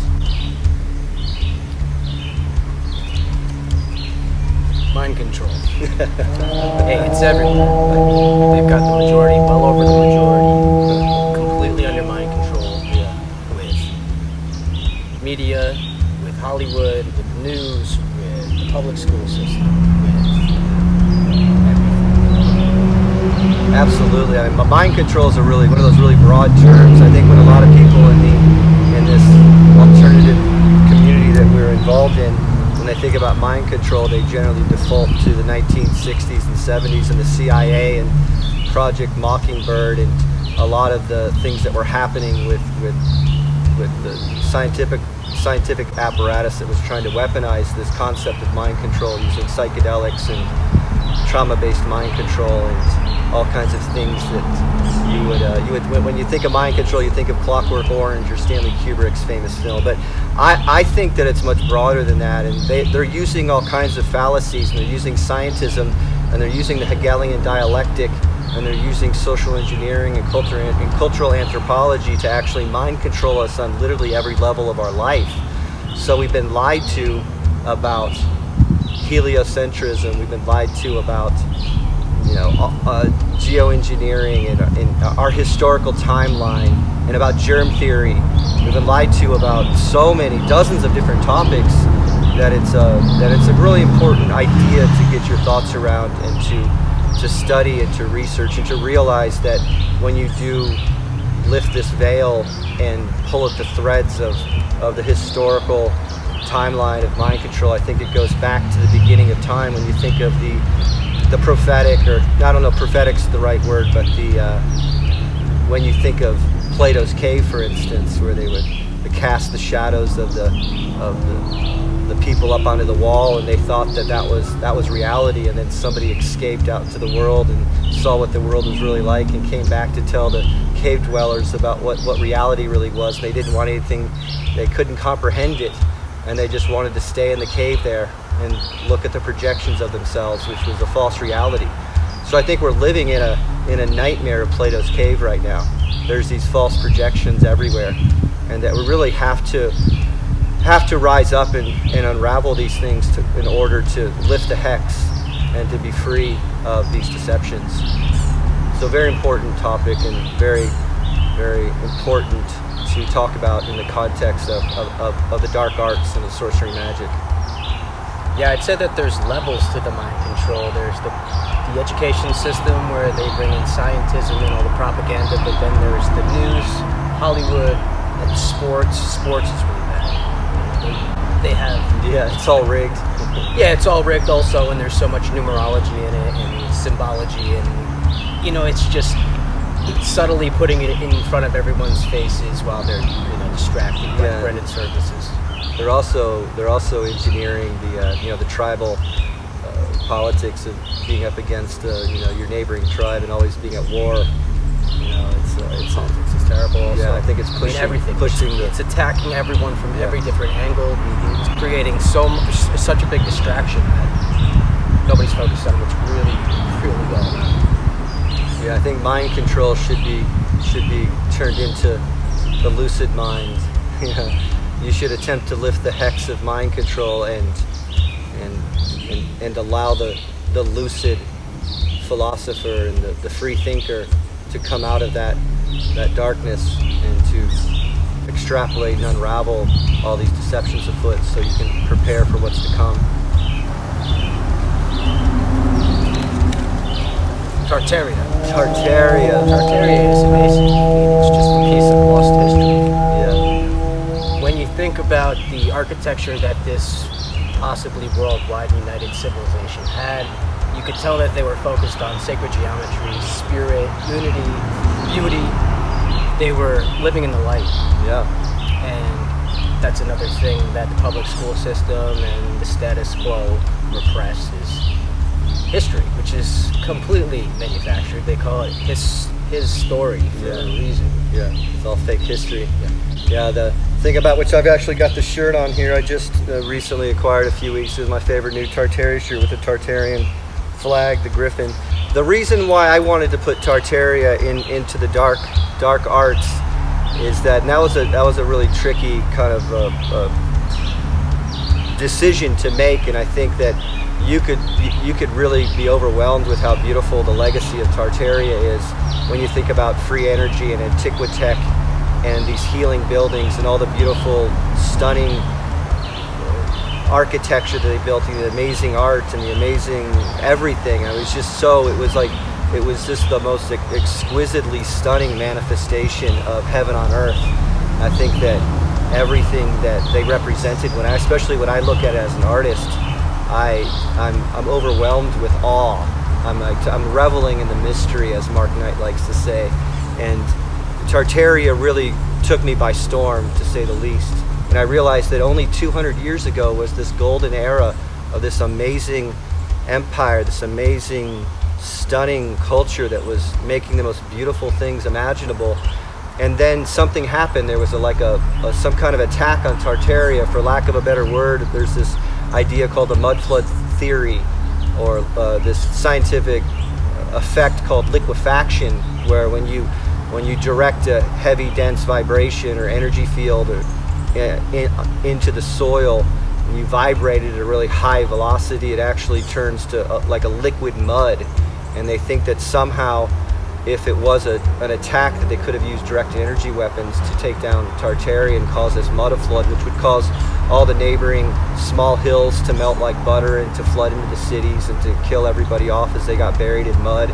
S3: Mind control. Hey, it's everywhere. Like, they've got the majority, well over the majority, completely under mind control.
S2: Yeah.
S3: With media, with Hollywood, with news, with the public school system, with everything.
S2: Absolutely. I mean, mind control is one of those really broad terms. I think when a lot of people in this alternative community that we're involved in, when they think about mind control, they generally default to the 1960s and 70s and the CIA and Project Mockingbird and a lot of the things that were happening with the scientific apparatus that was trying to weaponize this concept of mind control using psychedelics and trauma-based mind control and all kinds of things that you would when you think of mind control, you think of Clockwork Orange or Stanley Kubrick's famous film. But I think that it's much broader than that, and they're using all kinds of fallacies, and they're using scientism, and they're using the Hegelian dialectic, and they're using social engineering and cultural anthropology to actually mind control us on literally every level of our life. So we've been lied to about heliocentrism, we've been lied to about geoengineering and our historical timeline, and about germ theory. We've been lied to about so many, dozens of different topics, that it's a really important idea to get your thoughts around and to study and to research and to realize that when you do lift this veil and pull at the threads of the historical timeline of mind control, I think it goes back to the beginning of time when you think of the prophetic, or I don't know, prophetic's the right word, but when you think of Plato's cave, for instance, where they would cast the shadows of the people up onto the wall, and they thought that was reality, and then somebody escaped out into the world and saw what the world was really like and came back to tell the cave dwellers about what reality really was. They didn't want anything, they couldn't comprehend it, and they just wanted to stay in the cave there and look at the projections of themselves, which was a false reality. So I think we're living in a nightmare of Plato's cave right now. There's these false projections everywhere, and that we really have to rise up and unravel these things in order to lift the hex and to be free of these deceptions. So very important topic, and very, very important to talk about in the context of the dark arts and the sorcery magic.
S3: Yeah, I'd say that there's levels to the mind control. There's the education system where they bring in scientism and all the propaganda, but then there's the news, Hollywood, and sports. Sports is really bad. They have...
S2: Yeah, it's all rigged.
S3: Yeah, it's all rigged also, and there's so much numerology in it and symbology, and it's just subtly putting it in front of everyone's faces while they're distracted by credit services.
S2: They're also engineering the tribal politics of being up against your neighboring tribe and always being at war.
S3: Politics is terrible. Also.
S2: Yeah, I think it's pushing
S3: everything.
S2: It's
S3: attacking everyone from every different angle. It's creating such a big distraction that nobody's focused on what's really, really going on.
S2: Yeah, I think mind control should be turned into the lucid mind. You should attempt to lift the hex of mind control and allow the lucid philosopher and the free thinker to come out of that darkness and to extrapolate and unravel all these deceptions afoot so you can prepare for what's to come.
S3: Tartaria
S2: Tartaria
S3: is amazing. It's just a piece of lost history.
S2: Yeah.
S3: When you think about the architecture that this possibly worldwide united civilization had, you could tell that they were focused on sacred geometry, spirit, unity, beauty. They were living in the light.
S2: Yeah.
S3: And that's another thing that the public school system and the status quo repress is history, which is completely manufactured. They call it his story for a reason.
S2: Yeah, it's all fake history. Yeah, the thing about which I've actually got the shirt on here, I just recently acquired a few weeks, is my favorite new Tartaria shirt with the Tartarian flag, the griffin. The reason why I wanted to put Tartaria into the dark arts is that was a really tricky kind of decision to make, and I think that you could really be overwhelmed with how beautiful the legacy of Tartaria is when you think about free energy and Antiquitech and these healing buildings and all the beautiful, stunning architecture that they built, and the amazing art and the amazing everything. It was just the most exquisitely stunning manifestation of heaven on earth. I think that everything that they represented, especially when I look at it as an artist, I'm overwhelmed with awe. I'm reveling in the mystery, as Mark Knight likes to say, and Tartaria really took me by storm, to say the least. And I realized that only 200 years ago was this golden era of this amazing empire, this amazing, stunning culture that was making the most beautiful things imaginable. And then something happened. There was some kind of attack on Tartaria, for lack of a better word. There's this idea called the mud flood theory, or this scientific effect called liquefaction, where when you direct a heavy, dense vibration or energy field into the soil, and you vibrate it at a really high velocity, it actually turns to like a liquid mud. And they think that somehow, if it was an attack, that they could have used direct energy weapons to take down Tartaria and cause this mud flood, which would cause all the neighboring small hills to melt like butter and to flood into the cities and to kill everybody off as they got buried in mud.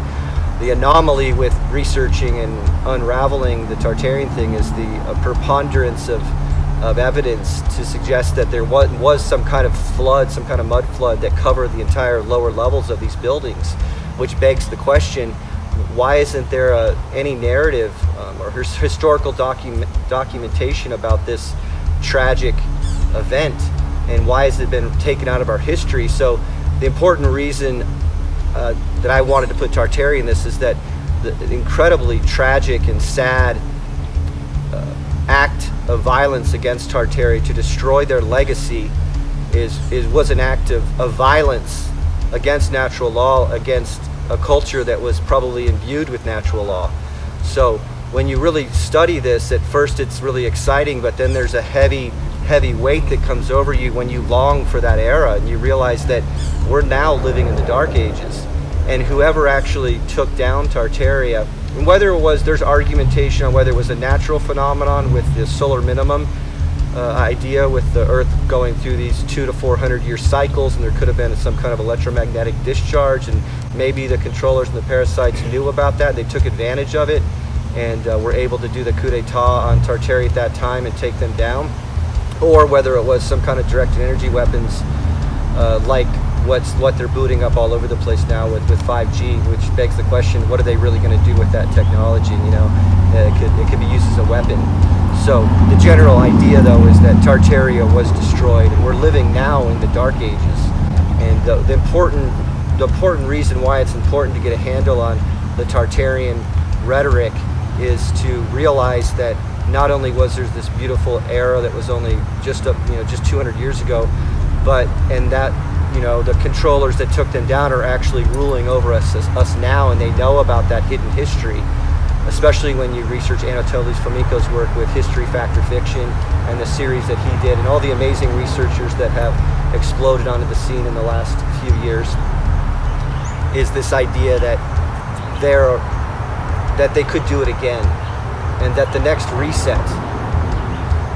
S2: The anomaly with researching and unraveling the Tartarian thing is the preponderance of evidence to suggest that there was some kind of flood, some kind of mud flood that covered the entire lower levels of these buildings, which begs the question, why isn't there any narrative or historical documentation about this tragic event, and why has it been taken out of our history? So the important reason that I wanted to put Tartary in this is that the incredibly tragic and sad act of violence against Tartary to destroy their legacy was an act of violence against natural law, against a culture that was probably imbued with natural law. So when you really study this, at first it's really exciting, but then there's a heavy weight that comes over you when you long for that era, and you realize that we're now living in the Dark Ages. And whoever actually took down Tartaria, and whether it was, there's argumentation on whether it was a natural phenomenon with the solar minimum idea, with the Earth going through these 200 to 400 year cycles, and there could have been some kind of electromagnetic discharge, and maybe the controllers and the parasites knew about that. They took advantage of it and were able to do the coup d'etat on Tartary at that time and take them down. Or whether it was some kind of directed energy weapons like what they're booting up all over the place now with 5G, which begs the question, what are they really going to do with that technology? You know, it could be used as a weapon. So the general idea, though, is that Tartaria was destroyed, and we're living now in the Dark Ages. And the important reason why it's important to get a handle on the Tartarian rhetoric is to realize that not only was there this beautiful era that was only just 200 years ago, but that the controllers that took them down are actually ruling over us now, and they know about that hidden history. Especially when you research Anatoly Fomenko's work with History, Fact, or Fiction, and the series that he did, and all the amazing researchers that have exploded onto the scene in the last few years, is this idea that they could do it again, and that the next reset,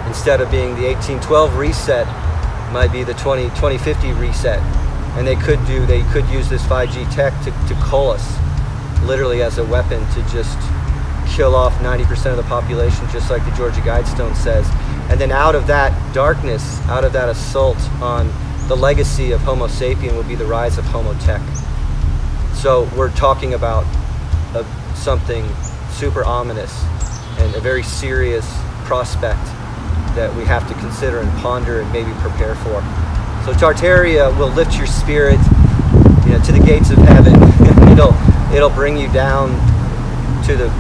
S2: instead of being the 1812 reset, might be the 2050 reset, and they could use this 5G tech to cull us, literally as a weapon, to just kill off 90% of the population, just like the Georgia Guidestone says. And then out of that darkness, out of that assault on the legacy of Homo sapien, would be the rise of Homo tech. So we're talking about something super ominous and a very serious prospect that we have to consider and ponder and maybe prepare for. So Tartaria will lift your spirit, to the gates of heaven. It'll bring you down to the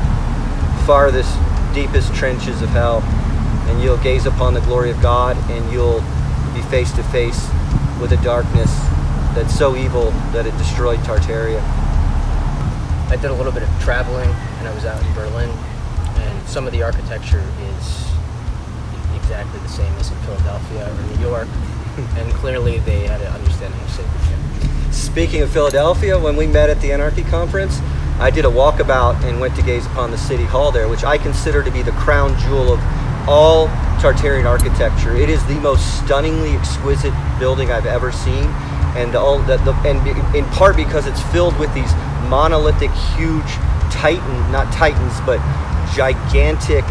S2: farthest, deepest trenches of hell, and you'll gaze upon the glory of God, and you'll be face to face with a darkness that's so evil that it destroyed Tartaria.
S3: I did a little bit of traveling, and I was out in Berlin, and some of the architecture is exactly the same as in Philadelphia or New York, and clearly they had an understanding of sacred care.
S2: Speaking of Philadelphia, when we met at the Anarchy Conference, I did a walkabout and went to gaze upon the City Hall there, which I consider to be the crown jewel of all Tartarian architecture. It is the most stunningly exquisite building I've ever seen, and in part because it's filled with these monolithic, huge not titans, but gigantic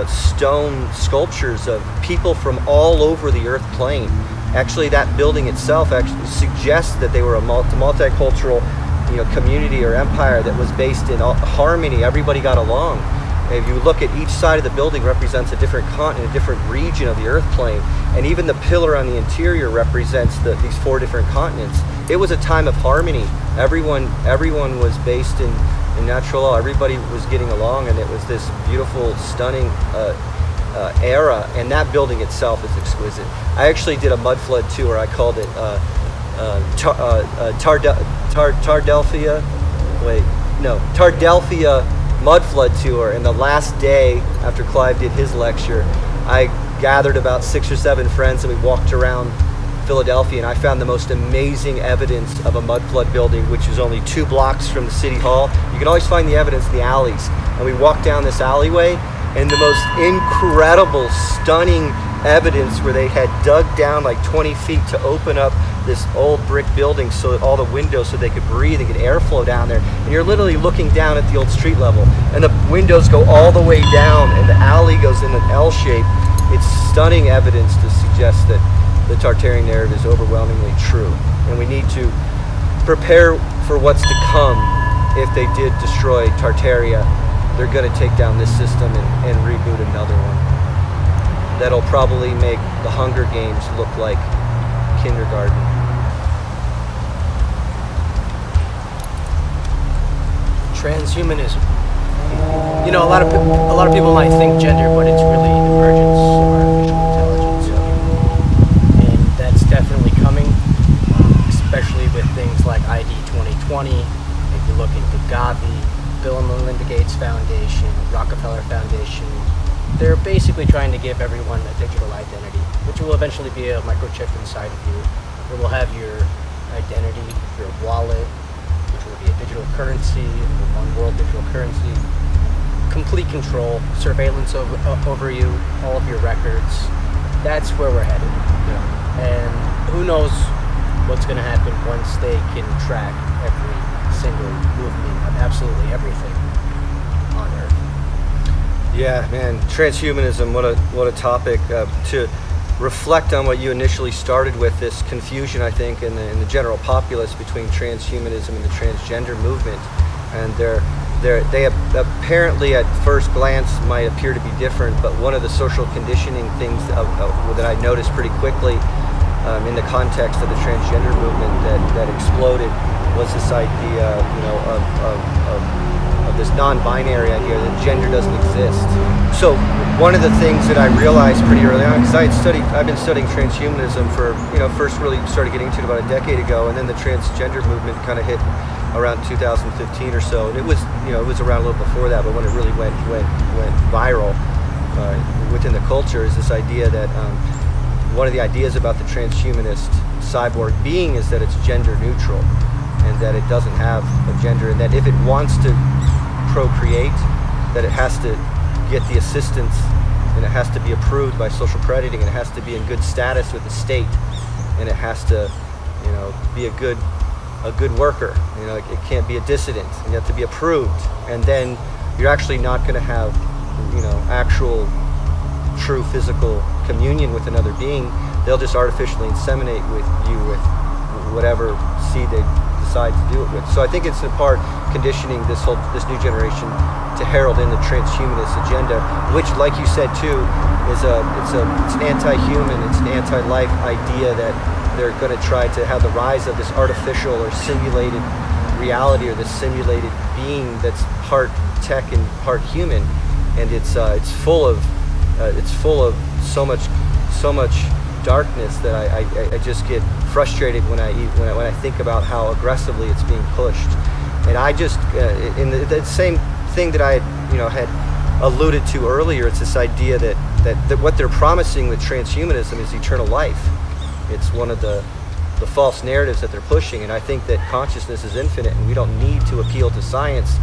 S2: stone sculptures of people from all over the earth plane. Actually, that building itself actually suggests that they were a multicultural community or empire that was based in harmony. Everybody got along. If you look at each side of the building, represents a different continent, a different region of the earth plane, and even the pillar on the interior represents these 4 different continents. It was a time of harmony. Everyone was based in natural law. Everybody was getting along, and it was this beautiful, stunning era, and that building itself is exquisite. I actually did a mud flood tour. I called it Tardelphia mud flood tour, and the last day after Clive did his lecture, I gathered about 6 or 7 friends, and we walked around Philadelphia, and I found the most amazing evidence of a mud flood building, which is only 2 blocks from the City Hall. You can always find the evidence in the alleys, and we walked down this alleyway, and the most incredible, stunning evidence where they had dug down like 20 feet to open up this old brick building so that all the windows, so they could breathe and get airflow down there. And you're literally looking down at the old street level, and the windows go all the way down, and the alley goes in an L shape. It's stunning evidence to suggest that the Tartarian narrative is overwhelmingly true, and we need to prepare for what's to come if they did destroy Tartaria, they're going to take down this system and reboot another one. That'll probably make the Hunger Games look like kindergarten.
S3: Transhumanism. You know, a lot of people might think gender, but it's really emergence or artificial intelligence, and that's definitely coming, especially with things like ID 2020. If you look into Gavi, Bill and Melinda Gates Foundation, Rockefeller Foundation, they're basically trying to give everyone a digital identity, which will eventually be a microchip inside of you. It will have your identity, your wallet, which will be a digital currency, a one world digital currency, complete control, surveillance over you, all of your records. That's where we're headed.
S2: Yeah.
S3: And who knows what's going to happen once they can track every single movement of absolutely everything on Earth.
S2: Yeah, man, transhumanism, what a topic. To reflect on what you initially started with, this confusion, I think, in the general populace between transhumanism and the transgender movement. And they apparently at first glance might appear to be different, but one of the social conditioning things that I noticed pretty quickly in the context of the transgender movement that exploded was this idea, of this non-binary idea that gender doesn't exist. So one of the things that I realized pretty early on, because I've been studying transhumanism for, first really started getting into it about a decade ago, and then the transgender movement kind of hit around 2015 or so, and it was around a little before that, but when it really went viral within the culture is this idea that one of the ideas about the transhumanist cyborg being is that it's gender neutral, and that it doesn't have a gender, and that if it wants to procreate, that it has to get the assistance, and it has to be approved by social crediting, and it has to be in good status with the state, and it has to, be a good worker. It can't be a dissident, and you have to be approved, and then you're actually not going to have, actual, true physical communion with another being. They'll just artificially inseminate with you with whatever seed they decide to do it with. So I think it's in part conditioning this new generation to herald in the transhumanist agenda, which, like you said too, is it's an anti-human, it's an anti-life idea that they're going to try to have the rise of this artificial or simulated reality, or this simulated being that's part tech and part human, and it's full of so much darkness that I just get frustrated when I think about how aggressively it's being pushed. And I just in the same thing that I had alluded to earlier, it's this idea that what they're promising with transhumanism is eternal life. It's one of the false narratives that they're pushing, and I think that consciousness is infinite, and we don't need to appeal to science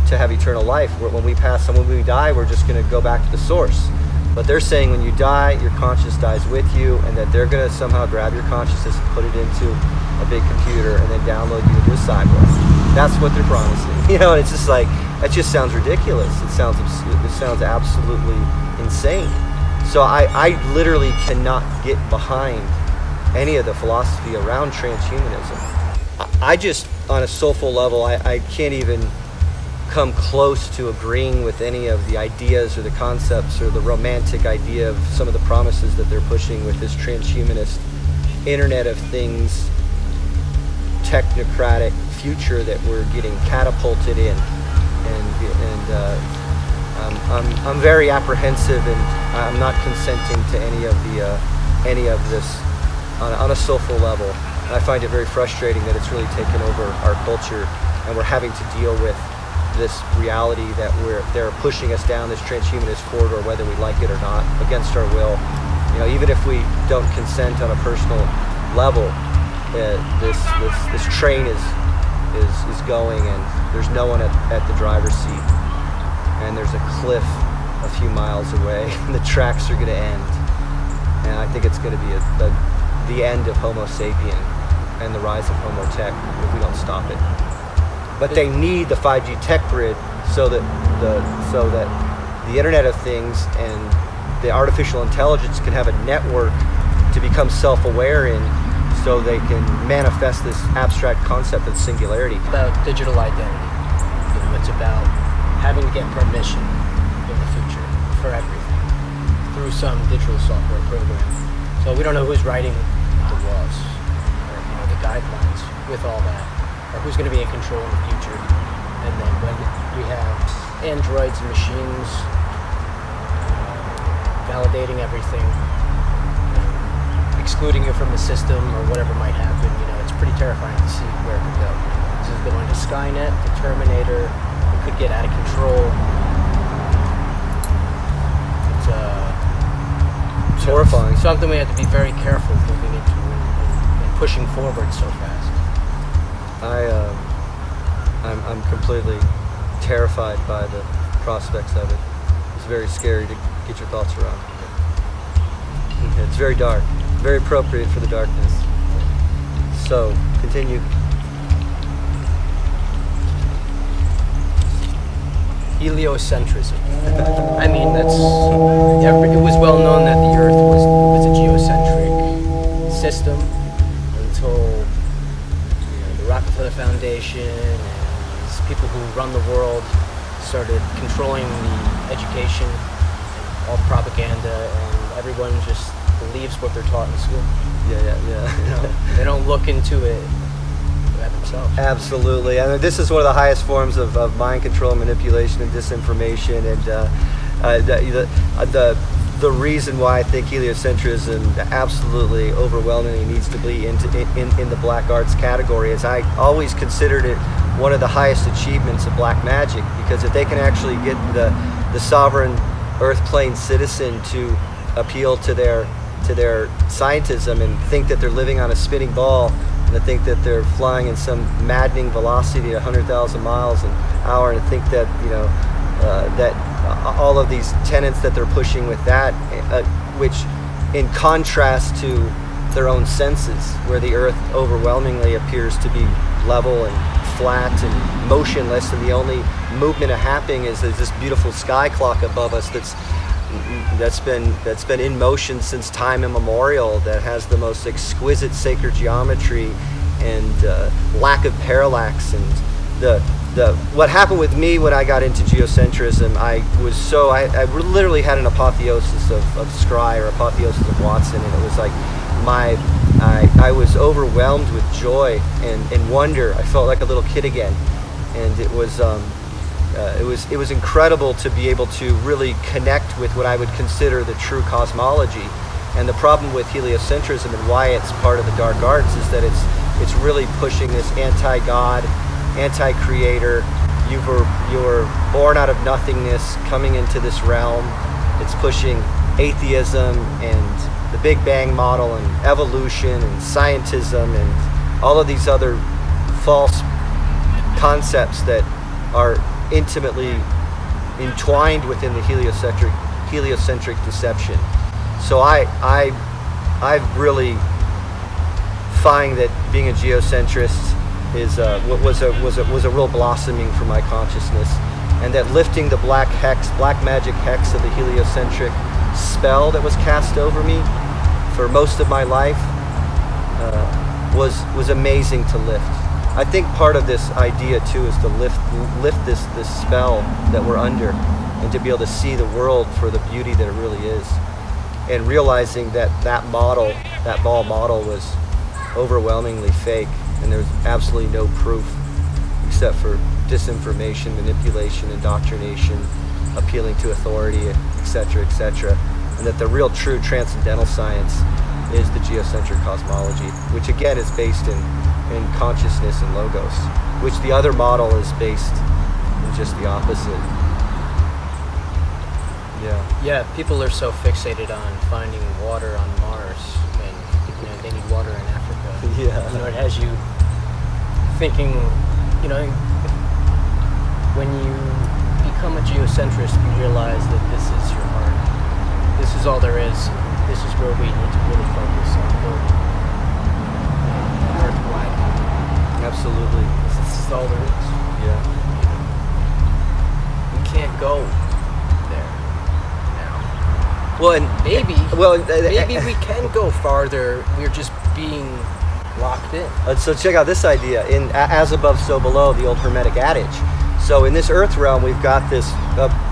S2: to have eternal life. When we die, we're just going to go back to the source. But they're saying when you die, your conscience dies with you, and that they're going to somehow grab your consciousness and put it into a big computer and then download you into a cyborg. That's what they're promising. And it's just like, that just sounds ridiculous. It sounds absolutely insane. So I literally cannot get behind any of the philosophy around transhumanism. I just, on a soulful level, I can't even come close to agreeing with any of the ideas or the concepts or the romantic idea of some of the promises that they're pushing with this transhumanist Internet of Things technocratic future that we're getting catapulted in. And I'm very apprehensive, and I'm not consenting to any of this on a soulful level. And I find it very frustrating that it's really taken over our culture, and we're having to deal with this reality that they're pushing us down this transhumanist corridor, whether we like it or not, against our will. Even if we don't consent on a personal level, this train is going, and there's no one at the driver's seat, and there's a cliff a few miles away, and the tracks are going to end. And I think it's going to be the end of Homo sapien and the rise of Homo tech if we don't stop it. But they need the 5G tech grid so that the Internet of Things and the artificial intelligence can have a network to become self-aware in, so they can manifest this abstract concept of singularity.
S3: About digital identity. about having to get permission in the future for everything through some digital software program. So we don't know who's writing the laws or the guidelines with all that, or who's going to be in control in the future. And then when we have androids and machines validating everything, excluding you from the system or whatever might happen, it's pretty terrifying to see where it could go. This is going to Skynet, to Terminator. It could get out of control. It's
S2: horrifying.
S3: Something we have to be very careful moving into and pushing forward so fast.
S2: I'm completely terrified by the prospects of it. It's very scary to get your thoughts around. It's very dark, very appropriate for the darkness. So, continue.
S3: Heliocentrism. I mean, it was well known that the Earth was a geocentric system until the Rockefeller Foundation and these people who run the world started controlling the education, all propaganda, and everyone just believes what they're taught in school.
S2: Yeah.
S3: They don't look into it by themselves.
S2: Absolutely, and this is one of the highest forms of mind control, manipulation, and disinformation. And the reason why I think heliocentrism absolutely overwhelmingly needs to be in the black arts category is I always considered it one of the highest achievements of black magic, because if they can actually get the sovereign earth plane citizen to appeal to their scientism and think that they're living on a spinning ball, and to think that they're flying in some maddening velocity at 100,000 miles an hour, and think that that all of these tenets that they're pushing with that, which in contrast to their own senses, where the earth overwhelmingly appears to be level and flat and motionless, and the only movement happening is this beautiful sky clock above us that's been in motion since time immemorial, that has the most exquisite sacred geometry and lack of parallax. And what happened with me when I got into geocentrism, I literally had an apotheosis of Scry, or apotheosis of Watson, and it was like I was overwhelmed with joy and wonder. I felt like a little kid again, and it was incredible to be able to really connect with what I would consider the true cosmology. And the problem with heliocentrism and why it's part of the dark arts is that it's really pushing this anti-God, anti-creator. You were born out of nothingness, coming into this realm. It's pushing atheism and the Big Bang model and evolution and scientism and all of these other false concepts that are intimately entwined within the heliocentric deception. So I really find that being a geocentrist was a real blossoming for my consciousness, and that lifting the black magic hex of the heliocentric spell that was cast over me for most of my life was amazing to lift. I think part of this idea too is to lift this spell that we're under, and to be able to see the world for the beauty that it really is, and realizing that ball model was overwhelmingly fake, and there's absolutely no proof except for disinformation, manipulation, indoctrination, appealing to authority, etc., and that the real true transcendental science is the geocentric cosmology, which again is based in consciousness and logos, which the other model is based in just the opposite.
S3: Yeah, people are so fixated on finding water on Mars, and they need water in Africa.
S2: Yeah.
S3: It has you thinking, when you become a geocentrist, you realize that this is your heart. This is all there is. This is where we need to really focus on building Earth-wide.
S2: Absolutely.
S3: This is all there is.
S2: Yeah.
S3: We can't go there now.
S2: Well, and
S3: maybe we can go farther. We're just being locked in.
S2: So check out this idea in as above, so below, the old Hermetic adage. So in this earth realm, we've got this,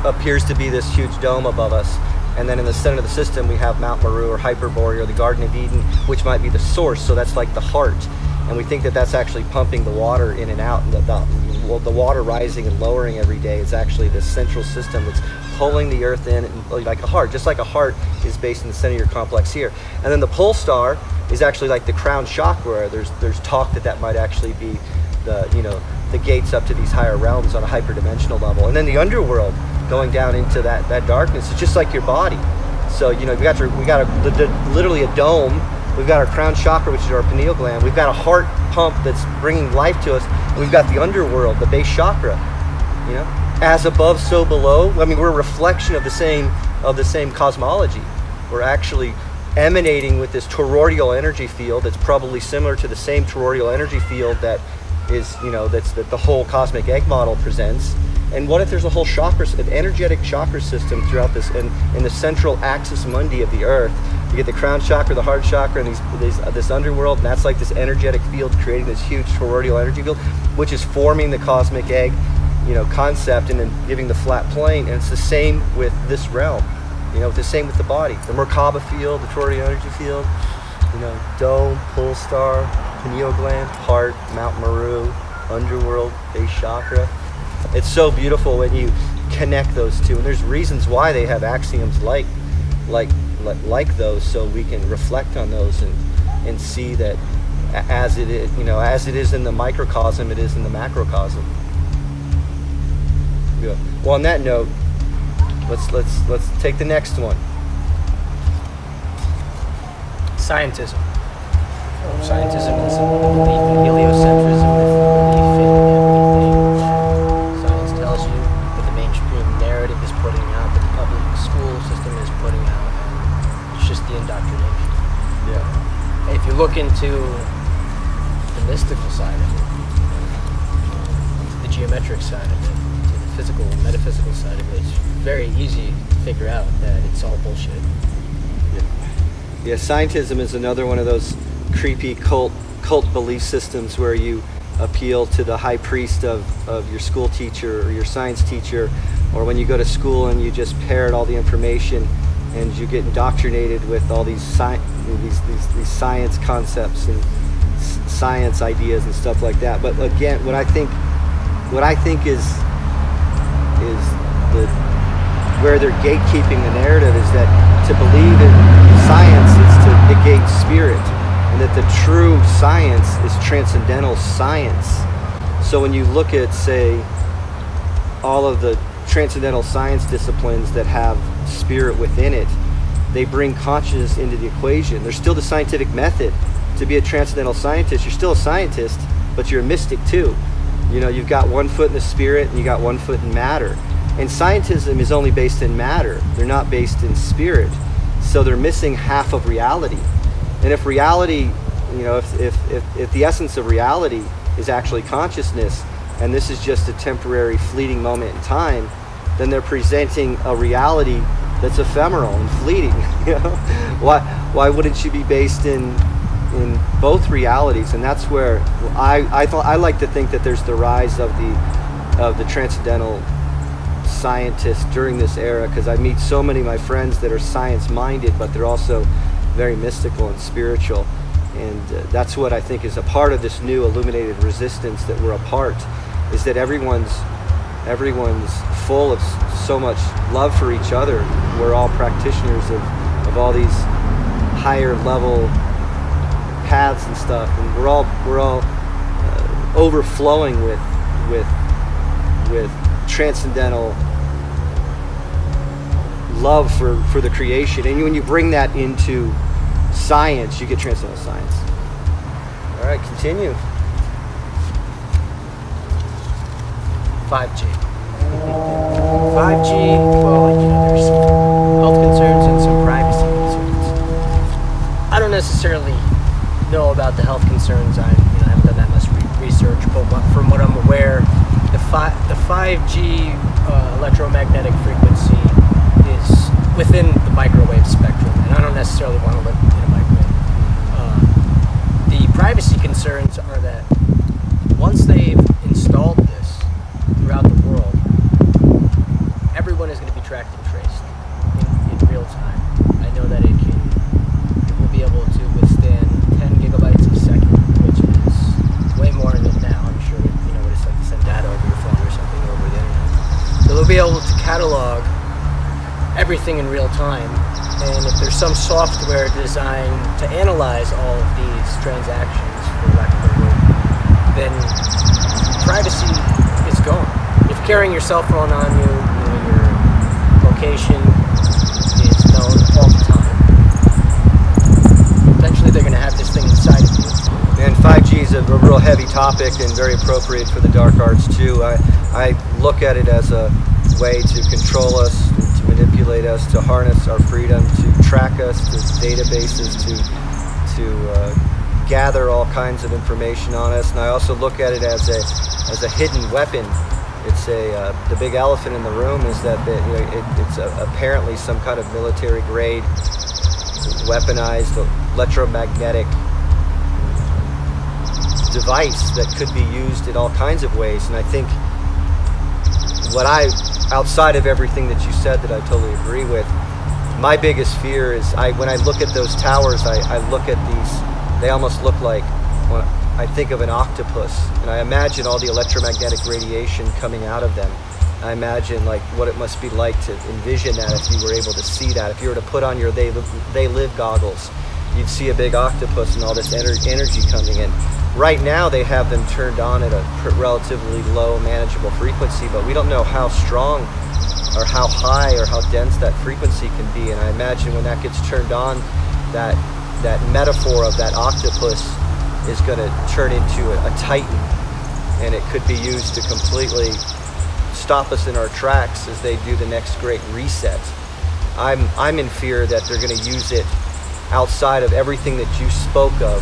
S2: appears to be this huge dome above us. And then in the center of the system, we have Mount Meru or Hyperborea or the Garden of Eden, which might be the source. So that's like the heart. And we think that that's actually pumping the water in and out. And the water rising and lowering every day is actually this central system that's pulling the earth in like a heart. Just like a heart is based in the center of your complex here. And then the pole star is actually like the crown chakra. There's talk that might actually be the gates up to these higher realms on a hyperdimensional level. And then the underworld, going down into that darkness, it's just like your body. So we got literally a dome. We've got our crown chakra, which is our pineal gland. We've got a heart pump that's bringing life to us. And we've got the underworld, the base chakra. As above, so below. I mean, we're a reflection of the same cosmology. We're actually emanating with this toroidal energy field that's probably similar to the same toroidal energy field that is, that the whole cosmic egg model presents. And what if there's a whole an energetic chakra system throughout this, in the central axis mundi of the earth? You get the crown chakra, the heart chakra, and this underworld, and that's like this energetic field creating this huge toroidal energy field, which is forming the cosmic egg, concept, and then giving the flat plane. And it's the same with this realm. It's the same with the body. The Merkaba field, the toroidal energy field, dome, pole star, pineal gland, heart, Mount Meru, underworld, base chakra. It's so beautiful when you connect those two, and there's reasons why they have axioms like those, so we can reflect on those and see that as it is, as it is in the microcosm, it is in the macrocosm. Yeah. Well, on that note, let's take the next one.
S3: Scientism. Scientism is the belief in heliocentrism, the belief in everything science tells you, that the mainstream narrative is putting out, that the public school system is putting out, and it's just the indoctrination.
S2: Yeah.
S3: If you look into the mystical side of it, the geometric side of it, to the physical and metaphysical side of it, it's very easy to figure out that it's all bullshit.
S2: Yeah, scientism is another one of those creepy cult belief systems where you appeal to the high priest of your school teacher or your science teacher, or when you go to school and you just parrot all the information and you get indoctrinated with all these science concepts and science ideas and stuff like that. But again, what I think is where they're gatekeeping the narrative is that to believe in science is to negate spirit, and that the true science is transcendental science. So when you look at, say, all of the transcendental science disciplines that have spirit within it, they bring consciousness into the equation. There's still the scientific method. To be a transcendental scientist, you're still a scientist, but you're a mystic too. You've got one foot in the spirit and you got one foot in matter. And scientism is only based in matter. They're not based in spirit. So they're missing half of reality. And if reality, if the essence of reality is actually consciousness, and this is just a temporary fleeting moment in time, then they're presenting a reality that's ephemeral and fleeting. Why wouldn't you be based in both realities? And that's where I like to think that there's the rise of the transcendental scientists during this era, because I meet so many of my friends that are science minded, but they're also very mystical and spiritual. And that's what I think is a part of this new illuminated resistance that we're a part, is that everyone's full of so much love for each other. We're all practitioners of all these higher level paths and stuff, and we're all overflowing with transcendental love for the creation. And when you bring that into science, you get transcendental science. All right, continue.
S3: 5G. 5G, well, there's some health concerns and some privacy concerns. I don't necessarily know about the health concerns. I haven't done that much research, but from what I'm aware, the 5G electromagnetic frequency is within the microwave spectrum, and I don't necessarily want to live in a microwave. The privacy concerns are that once they've installed this throughout the world, everything in real time. And if there's some software designed to analyze all of these transactions, for lack of a word, then privacy is gone. If carrying your cell phone on you, your location is known all the time, eventually they're going to have this thing inside of you.
S2: And 5G is a real heavy topic and very appropriate for the dark arts too. I look at it as a way to control us, to manipulate us, to harness our freedom, to track us, to databases, to gather all kinds of information on us. And I also look at it as a hidden weapon. It's the big elephant in the room is that it's apparently some kind of military grade, weaponized electromagnetic device that could be used in all kinds of ways. And I think outside of everything that you said that I totally agree with, my biggest fear is when I look at those towers, I look at these, they almost look like, when I think of an octopus, and I imagine all the electromagnetic radiation coming out of them. I imagine like what it must be like to envision that if you were able to see that. If you were to put on your They Live goggles, you'd see a big octopus and all this energy coming in. Right now they have them turned on at a relatively low manageable frequency, but we don't know how strong or how high or how dense that frequency can be. And I imagine when that gets turned on, that metaphor of that octopus is going to turn into a titan, and it could be used to completely stop us in our tracks as they do the next great reset. I'm in fear that they're going to use it outside of everything that you spoke of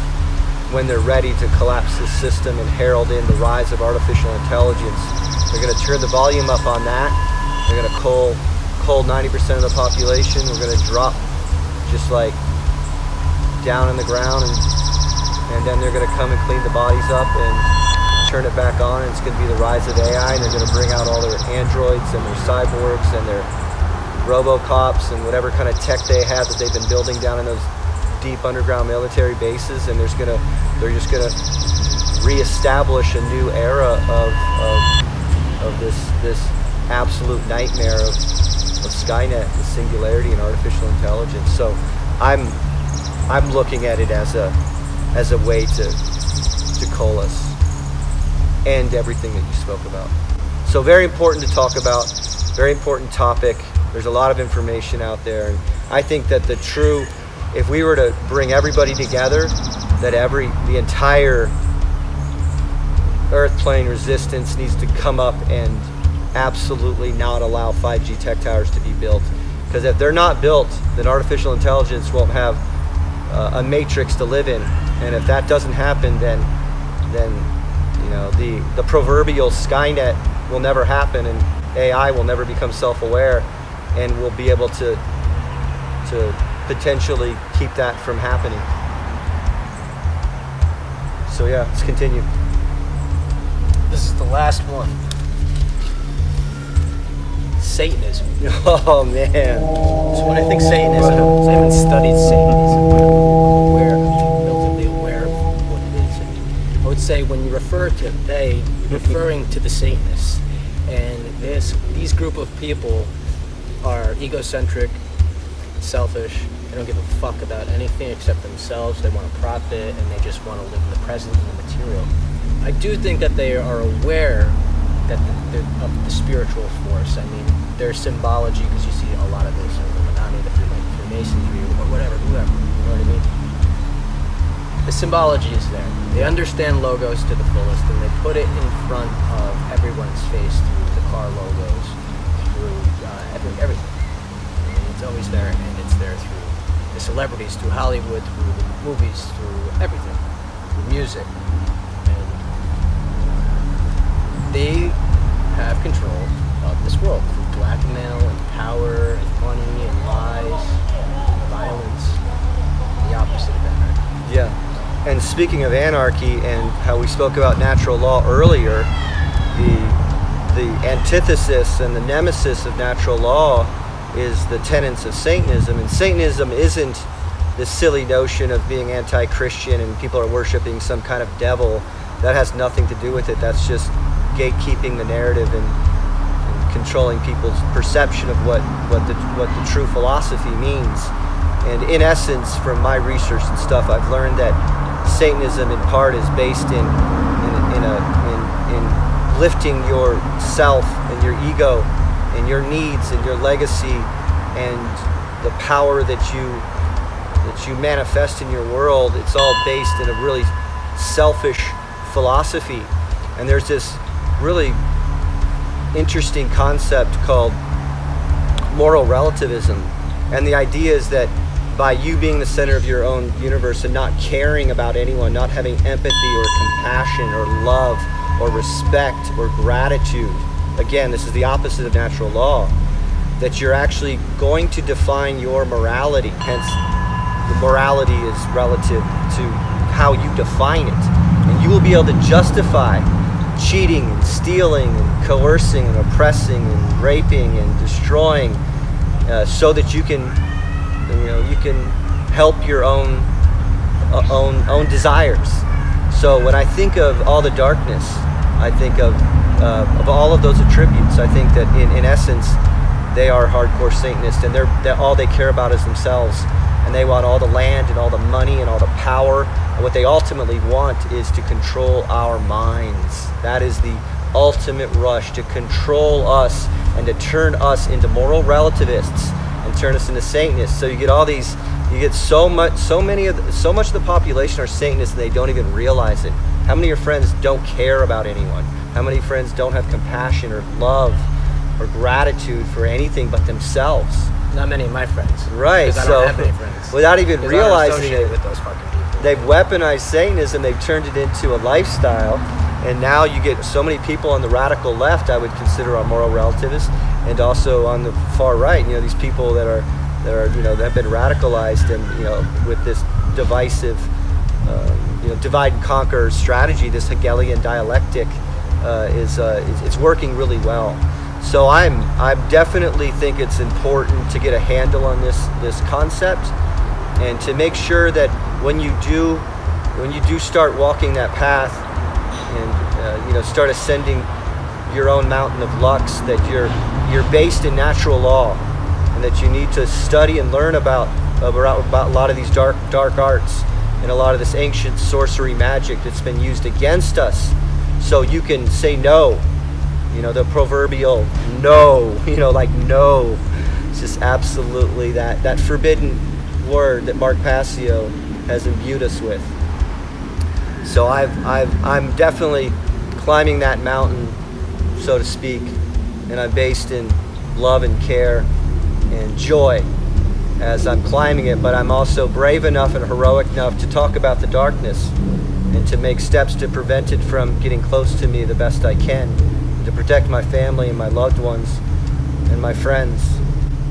S2: when they're ready to collapse the system and herald in the rise of artificial intelligence. They're going to turn the volume up on that. They're going to cull 90% of the population. We're going to drop just like down in the ground, and then they're going to come and clean the bodies up and turn it back on, and it's going to be the rise of AI, and they're going to bring out all their androids and their cyborgs and their robocops and whatever kind of tech they have that they've been building down in those deep underground military bases, and they're just gonna reestablish a new era of this absolute nightmare of Skynet, the singularity and artificial intelligence. So I'm looking at it as a way to cull us and everything that you spoke about. So very important to talk about, very important topic. There's a lot of information out there, and I think that if we were to bring everybody together, that the entire Earth plane resistance needs to come up and absolutely not allow 5G tech towers to be built. Because if they're not built, then artificial intelligence won't have a matrix to live in. And if that doesn't happen, then the proverbial Skynet will never happen, and AI will never become self-aware, and we'll be able to potentially keep that from happening. So yeah, let's continue.
S3: This is the last one. Satanism.
S2: Oh man.
S3: So when I think Satanism, I haven't studied Satanism, but I'm relatively aware of what it is. And I would say when you refer to they, you're referring to the Satanists. And these group of people are egocentric, selfish. They don't give a fuck about anything except themselves. They want to profit, and they just want to live in the present and the material. I do think that they are aware that of the spiritual force. I mean, there's symbology, because you see a lot of this in Illuminati, the Freemasonry, or whatever, whoever. You know what I mean? The symbology is there. They understand logos to the fullest, and they put it in front of everyone's face through the car logos, through everything. I mean, it's always there, and it's there through the celebrities, through Hollywood, through the movies, through everything, through music. And they have control of this world through blackmail and power and money and lies, and violence, the opposite of anarchy.
S2: Yeah, and speaking of anarchy and how we spoke about natural law earlier, the antithesis and the nemesis of natural law is the tenets of Satanism. And Satanism isn't this silly notion of being anti-Christian and people are worshiping some kind of devil. That has nothing to do with it. That's just gatekeeping the narrative and controlling people's perception of what the true philosophy means. And in essence, from my research and stuff, I've learned that Satanism in part is based in lifting yourself and your ego and your needs and your legacy and the power that you manifest in your world. It's all based in a really selfish philosophy. And there's this really interesting concept called moral relativism. And the idea is that by you being the center of your own universe and not caring about anyone, not having empathy or compassion or love or respect or gratitude, again, this is the opposite of natural law, that you're actually going to define your morality. Hence, the morality is relative to how you define it. And you will be able to justify cheating and stealing and coercing and oppressing and raping and destroying so that you can help your own desires. So when I think of all the darkness, I think of all of those attributes. I think that in essence, they are hardcore Satanists, and they're all they care about is themselves, and they want all the land and all the money and all the power. And what they ultimately want is to control our minds. That is the ultimate rush, to control us and to turn us into moral relativists and turn us into Satanists. So you get all these, you get so much of the population are Satanists and they don't even realize it. How many of your friends don't care about anyone? How many friends don't have compassion or love or gratitude for anything but themselves?
S3: Not many of my friends.
S2: Right.
S3: Because I don't have any friends.
S2: Without even realizing it,
S3: with those fucking people.
S2: They've weaponized Satanism. They've turned it into a lifestyle, and now you get so many people on the radical left. I would consider are moral relativists, and also on the far right. These people that that have been radicalized, and with this divisive, divide and conquer strategy. This Hegelian dialectic it's working really well. So I definitely think it's important to get a handle on this concept, and to make sure that when you do start walking that path, and start ascending your own mountain of lux, that you're based in natural law, and that you need to study and learn about a lot of these dark arts and a lot of this ancient sorcery magic that's been used against us, so you can say no. The proverbial no, like no. It's just absolutely that forbidden word that Mark Passio has imbued us with. So I'm definitely climbing that mountain, so to speak, and I'm based in love and care and joy as I'm climbing it, but I'm also brave enough and heroic enough to talk about the darkness and to make steps to prevent it from getting close to me the best I can, and to protect my family and my loved ones and my friends.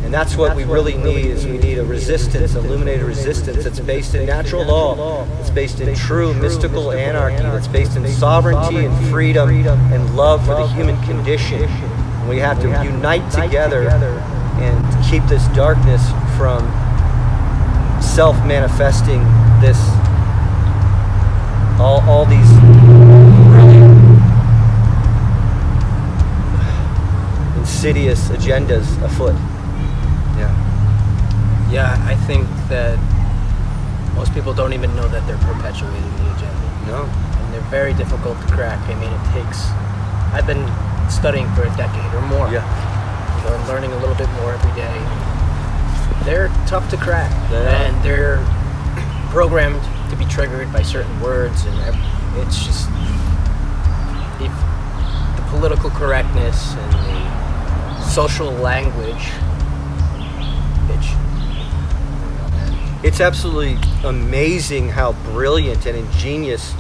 S2: And that's what we really need, is we need a resistance, illuminated resistance that's based in natural law, that's based in true mystical anarchy, that's based in sovereignty and freedom and love for the human condition. And we have to unite together and keep this darkness from self-manifesting this, all these really insidious agendas afoot.
S3: Yeah, I think that most people don't even know that they're perpetuating the agenda.
S2: No.
S3: And they're very difficult to crack. I mean, I've been studying for a decade or more.
S2: Yeah.
S3: And learning a little bit more every day. They're tough to crack. And they're programmed to be triggered by certain words, and it's just the political correctness and the social language.
S2: It's absolutely amazing how brilliant and ingenious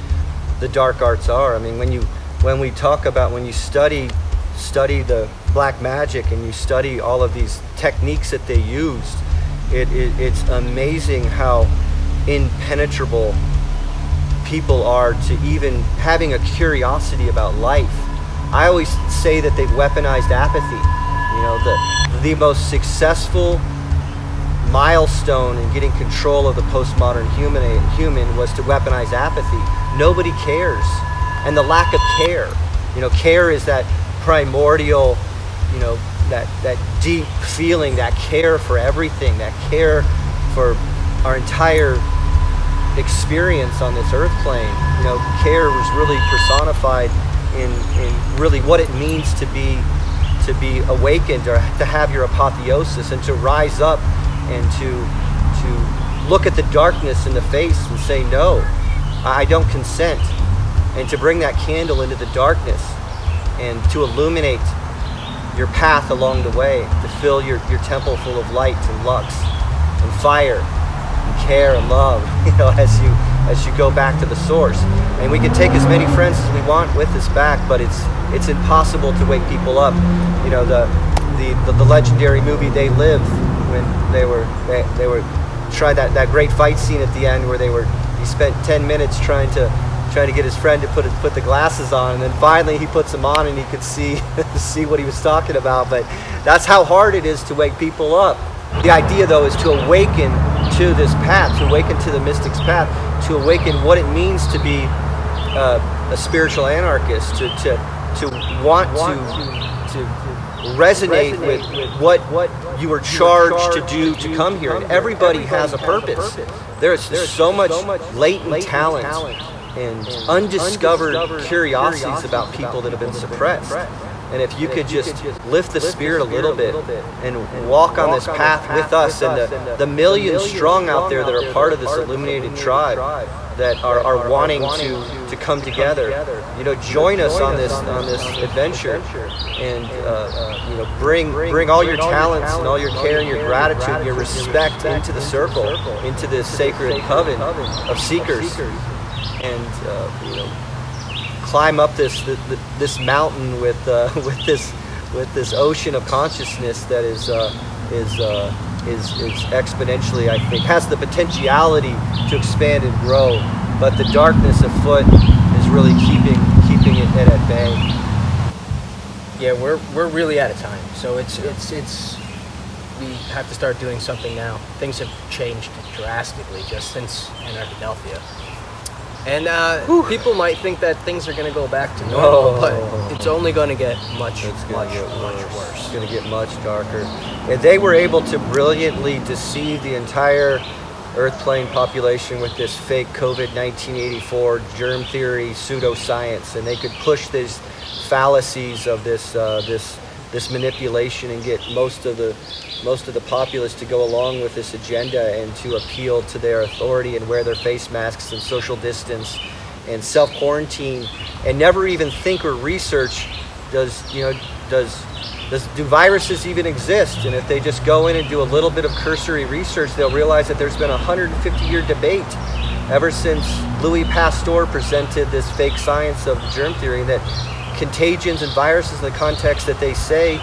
S2: the dark arts are. I mean, when you study the black magic and you study all of these techniques that they used, it's amazing how impenetrable people are to even having a curiosity about life. I always say that they've weaponized apathy. The most successful milestone in getting control of the postmodern human was to weaponize apathy. Nobody cares, and the lack of care. Care is that primordial that deep feeling, that care for everything, that care for our entire experience on this earth plane. Care was really personified in really what it means to be awakened, or to have your apotheosis, and to rise up and to look at the darkness in the face and say, no, I don't consent, and to bring that candle into the darkness and to illuminate your path along the way, to fill your temple full of light and lux and fire and care and love, as you go back to the source. And we can take as many friends as we want with us back, but it's impossible to wake people up. The legendary movie They Live, when they were try that great fight scene at the end where he spent 10 minutes trying to get his friend to put the glasses on, and then finally he puts them on and he could see what he was talking about. But that's how hard it is to wake people up. The idea, though, is to awaken to this path, to awaken to the mystic's path, to awaken what it means to be a spiritual anarchist, to want to resonate with what you were charged to do to come here. And everybody has a purpose. There's so much latent talent and undiscovered curiosities about people that have been suppressed. And if you could just lift the spirit a little bit and walk on this path with us, and the millions strong out there that are part of this illuminated tribe that are wanting to come together, join us on this adventure, and bring all your talents and all your care and your gratitude and your respect into the circle, into this sacred coven of seekers, and climb up this mountain with this ocean of consciousness that is exponentially, I think, has the potentiality to expand and grow, but the darkness afoot is really keeping it at bay.
S3: Yeah, we're really out of time, so it's we have to start doing something now. Things have changed drastically just since Anarchadelphia. And people might think that things are going to go back to normal, but it's only going to get much worse.
S2: It's going to get much darker. And they were able to brilliantly deceive the entire Earth plane population with this fake COVID-1984 germ theory pseudoscience, and they could push these fallacies of this manipulation and get most of the populace to go along with this agenda and to appeal to their authority and wear their face masks and social distance and self-quarantine, and never even think or research do viruses even exist. And if they just go in and do a little bit of cursory research, they'll realize that there's been a 150-year debate ever since Louis Pasteur presented this fake science of germ theory, that contagions and viruses in the context that they say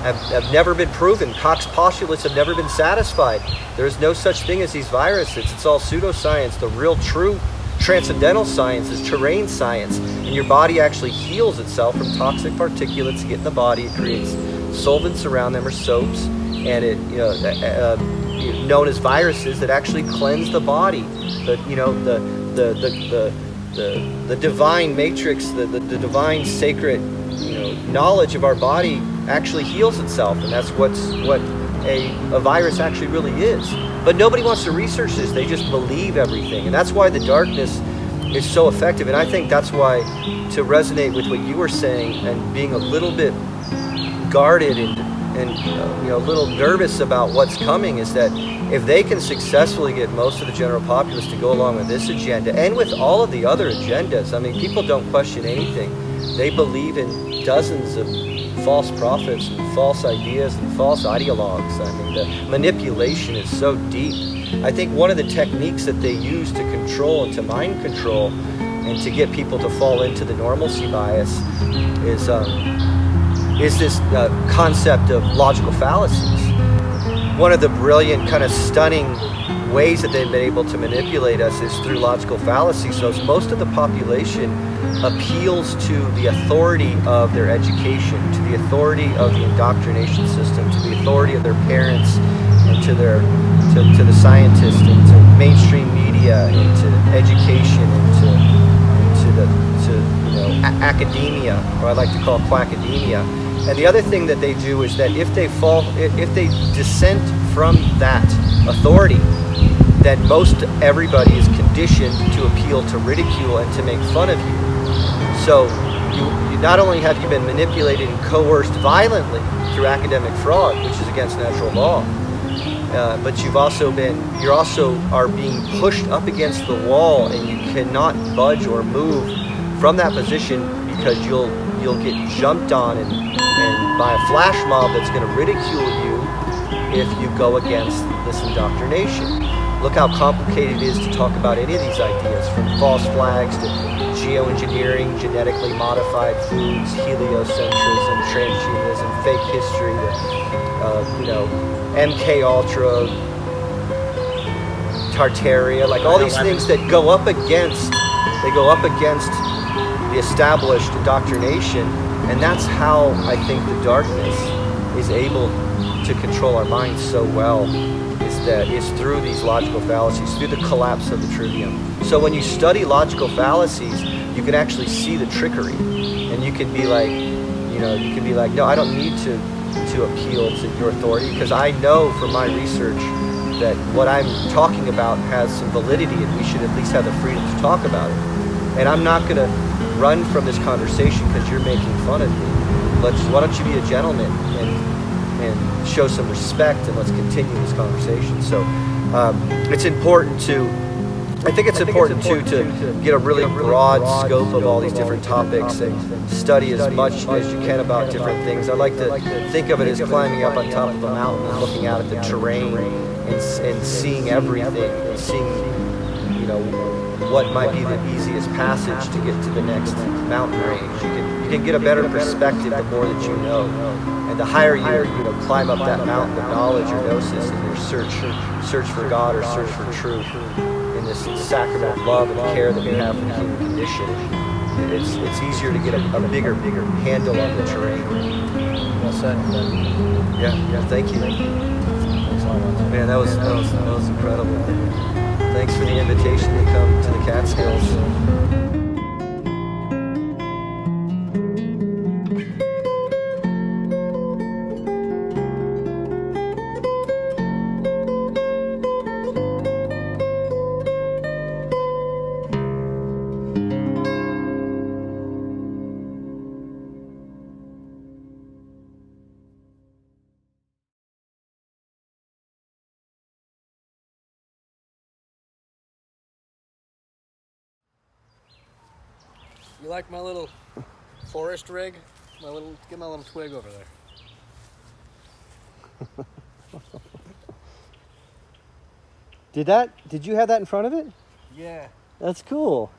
S2: have never been proven. Cox postulates have never been satisfied. There is no such thing as these viruses. It's all pseudoscience. The real true transcendental science is terrain science, and your body actually heals itself from toxic particulates that get in the body. It creates solvents around them, or soaps, and it known as viruses, that actually cleanse the body. The divine matrix, the divine sacred knowledge of our body actually heals itself, and that's what a virus actually really is. But nobody wants to research this. They just believe everything, and that's why the darkness is so effective. And I think that's why, to resonate with what you were saying and being a little bit guarded and a little nervous about what's coming, is that if they can successfully get most of the general populace to go along with this agenda and with all of the other agendas, I mean, people don't question anything. They believe in dozens of false prophets and false ideas and false ideologues. I mean, the manipulation is so deep. I think one of the techniques that they use to control and to mind control and to get people to fall into the normalcy bias is this concept of logical fallacies. One of the brilliant, kind of stunning ways that they've been able to manipulate us is through logical fallacies. So most of the population appeals to the authority of their education, to the authority of the indoctrination system, to the authority of their parents, and to the scientists, and to mainstream media, and to education, and to academia, or I like to call quackademia. And the other thing that they do is that if they dissent from that authority, then most everybody is conditioned to appeal to ridicule and to make fun of you. So you not only have you been manipulated and coerced violently through academic fraud, which is against natural law, but you're also are being pushed up against the wall, and you cannot budge or move from that position because you'll get jumped on and by a flash mob that's going to ridicule you if you go against this indoctrination. Look how complicated it is to talk about any of these ideas, from false flags to geoengineering, genetically modified foods, heliocentrism, transhumanism, fake history, MK Ultra, Tartaria, like all these things that go up against the established indoctrination. And that's how I think the darkness is able to control our minds so well, is through these logical fallacies, through the collapse of the trivium. So when you study logical fallacies, you can actually see the trickery, and you can be like, no, I don't need to appeal to your authority, because I know from my research that what I'm talking about has some validity, and we should at least have the freedom to talk about it. And I'm not going to run from this conversation because you're making fun of me. Why don't you be a gentleman and show some respect, and let's continue this conversation. So it's important to get a really broad scope of all these different topics and study as much as you can about different things. I like to think of it as climbing up on top of a mountain and looking out at the terrain and seeing everything, and seeing what might be the easiest passage to get to the next mountain range. You can get a better perspective the more that you know. And the higher you climb up that mountain of knowledge or gnosis in your search for God or search for truth, in this sacrament of love and care that we have for the human condition, it's easier to get a bigger handle on the terrain.
S3: Well said.
S2: Yeah, thank you.
S3: Thanks a lot.
S2: Man, that was incredible. Thanks for the invitation to come to the Catskills.
S3: You like my little forest rig? Get my little twig over there.
S2: Did you have that in front of it?
S3: Yeah.
S2: That's cool.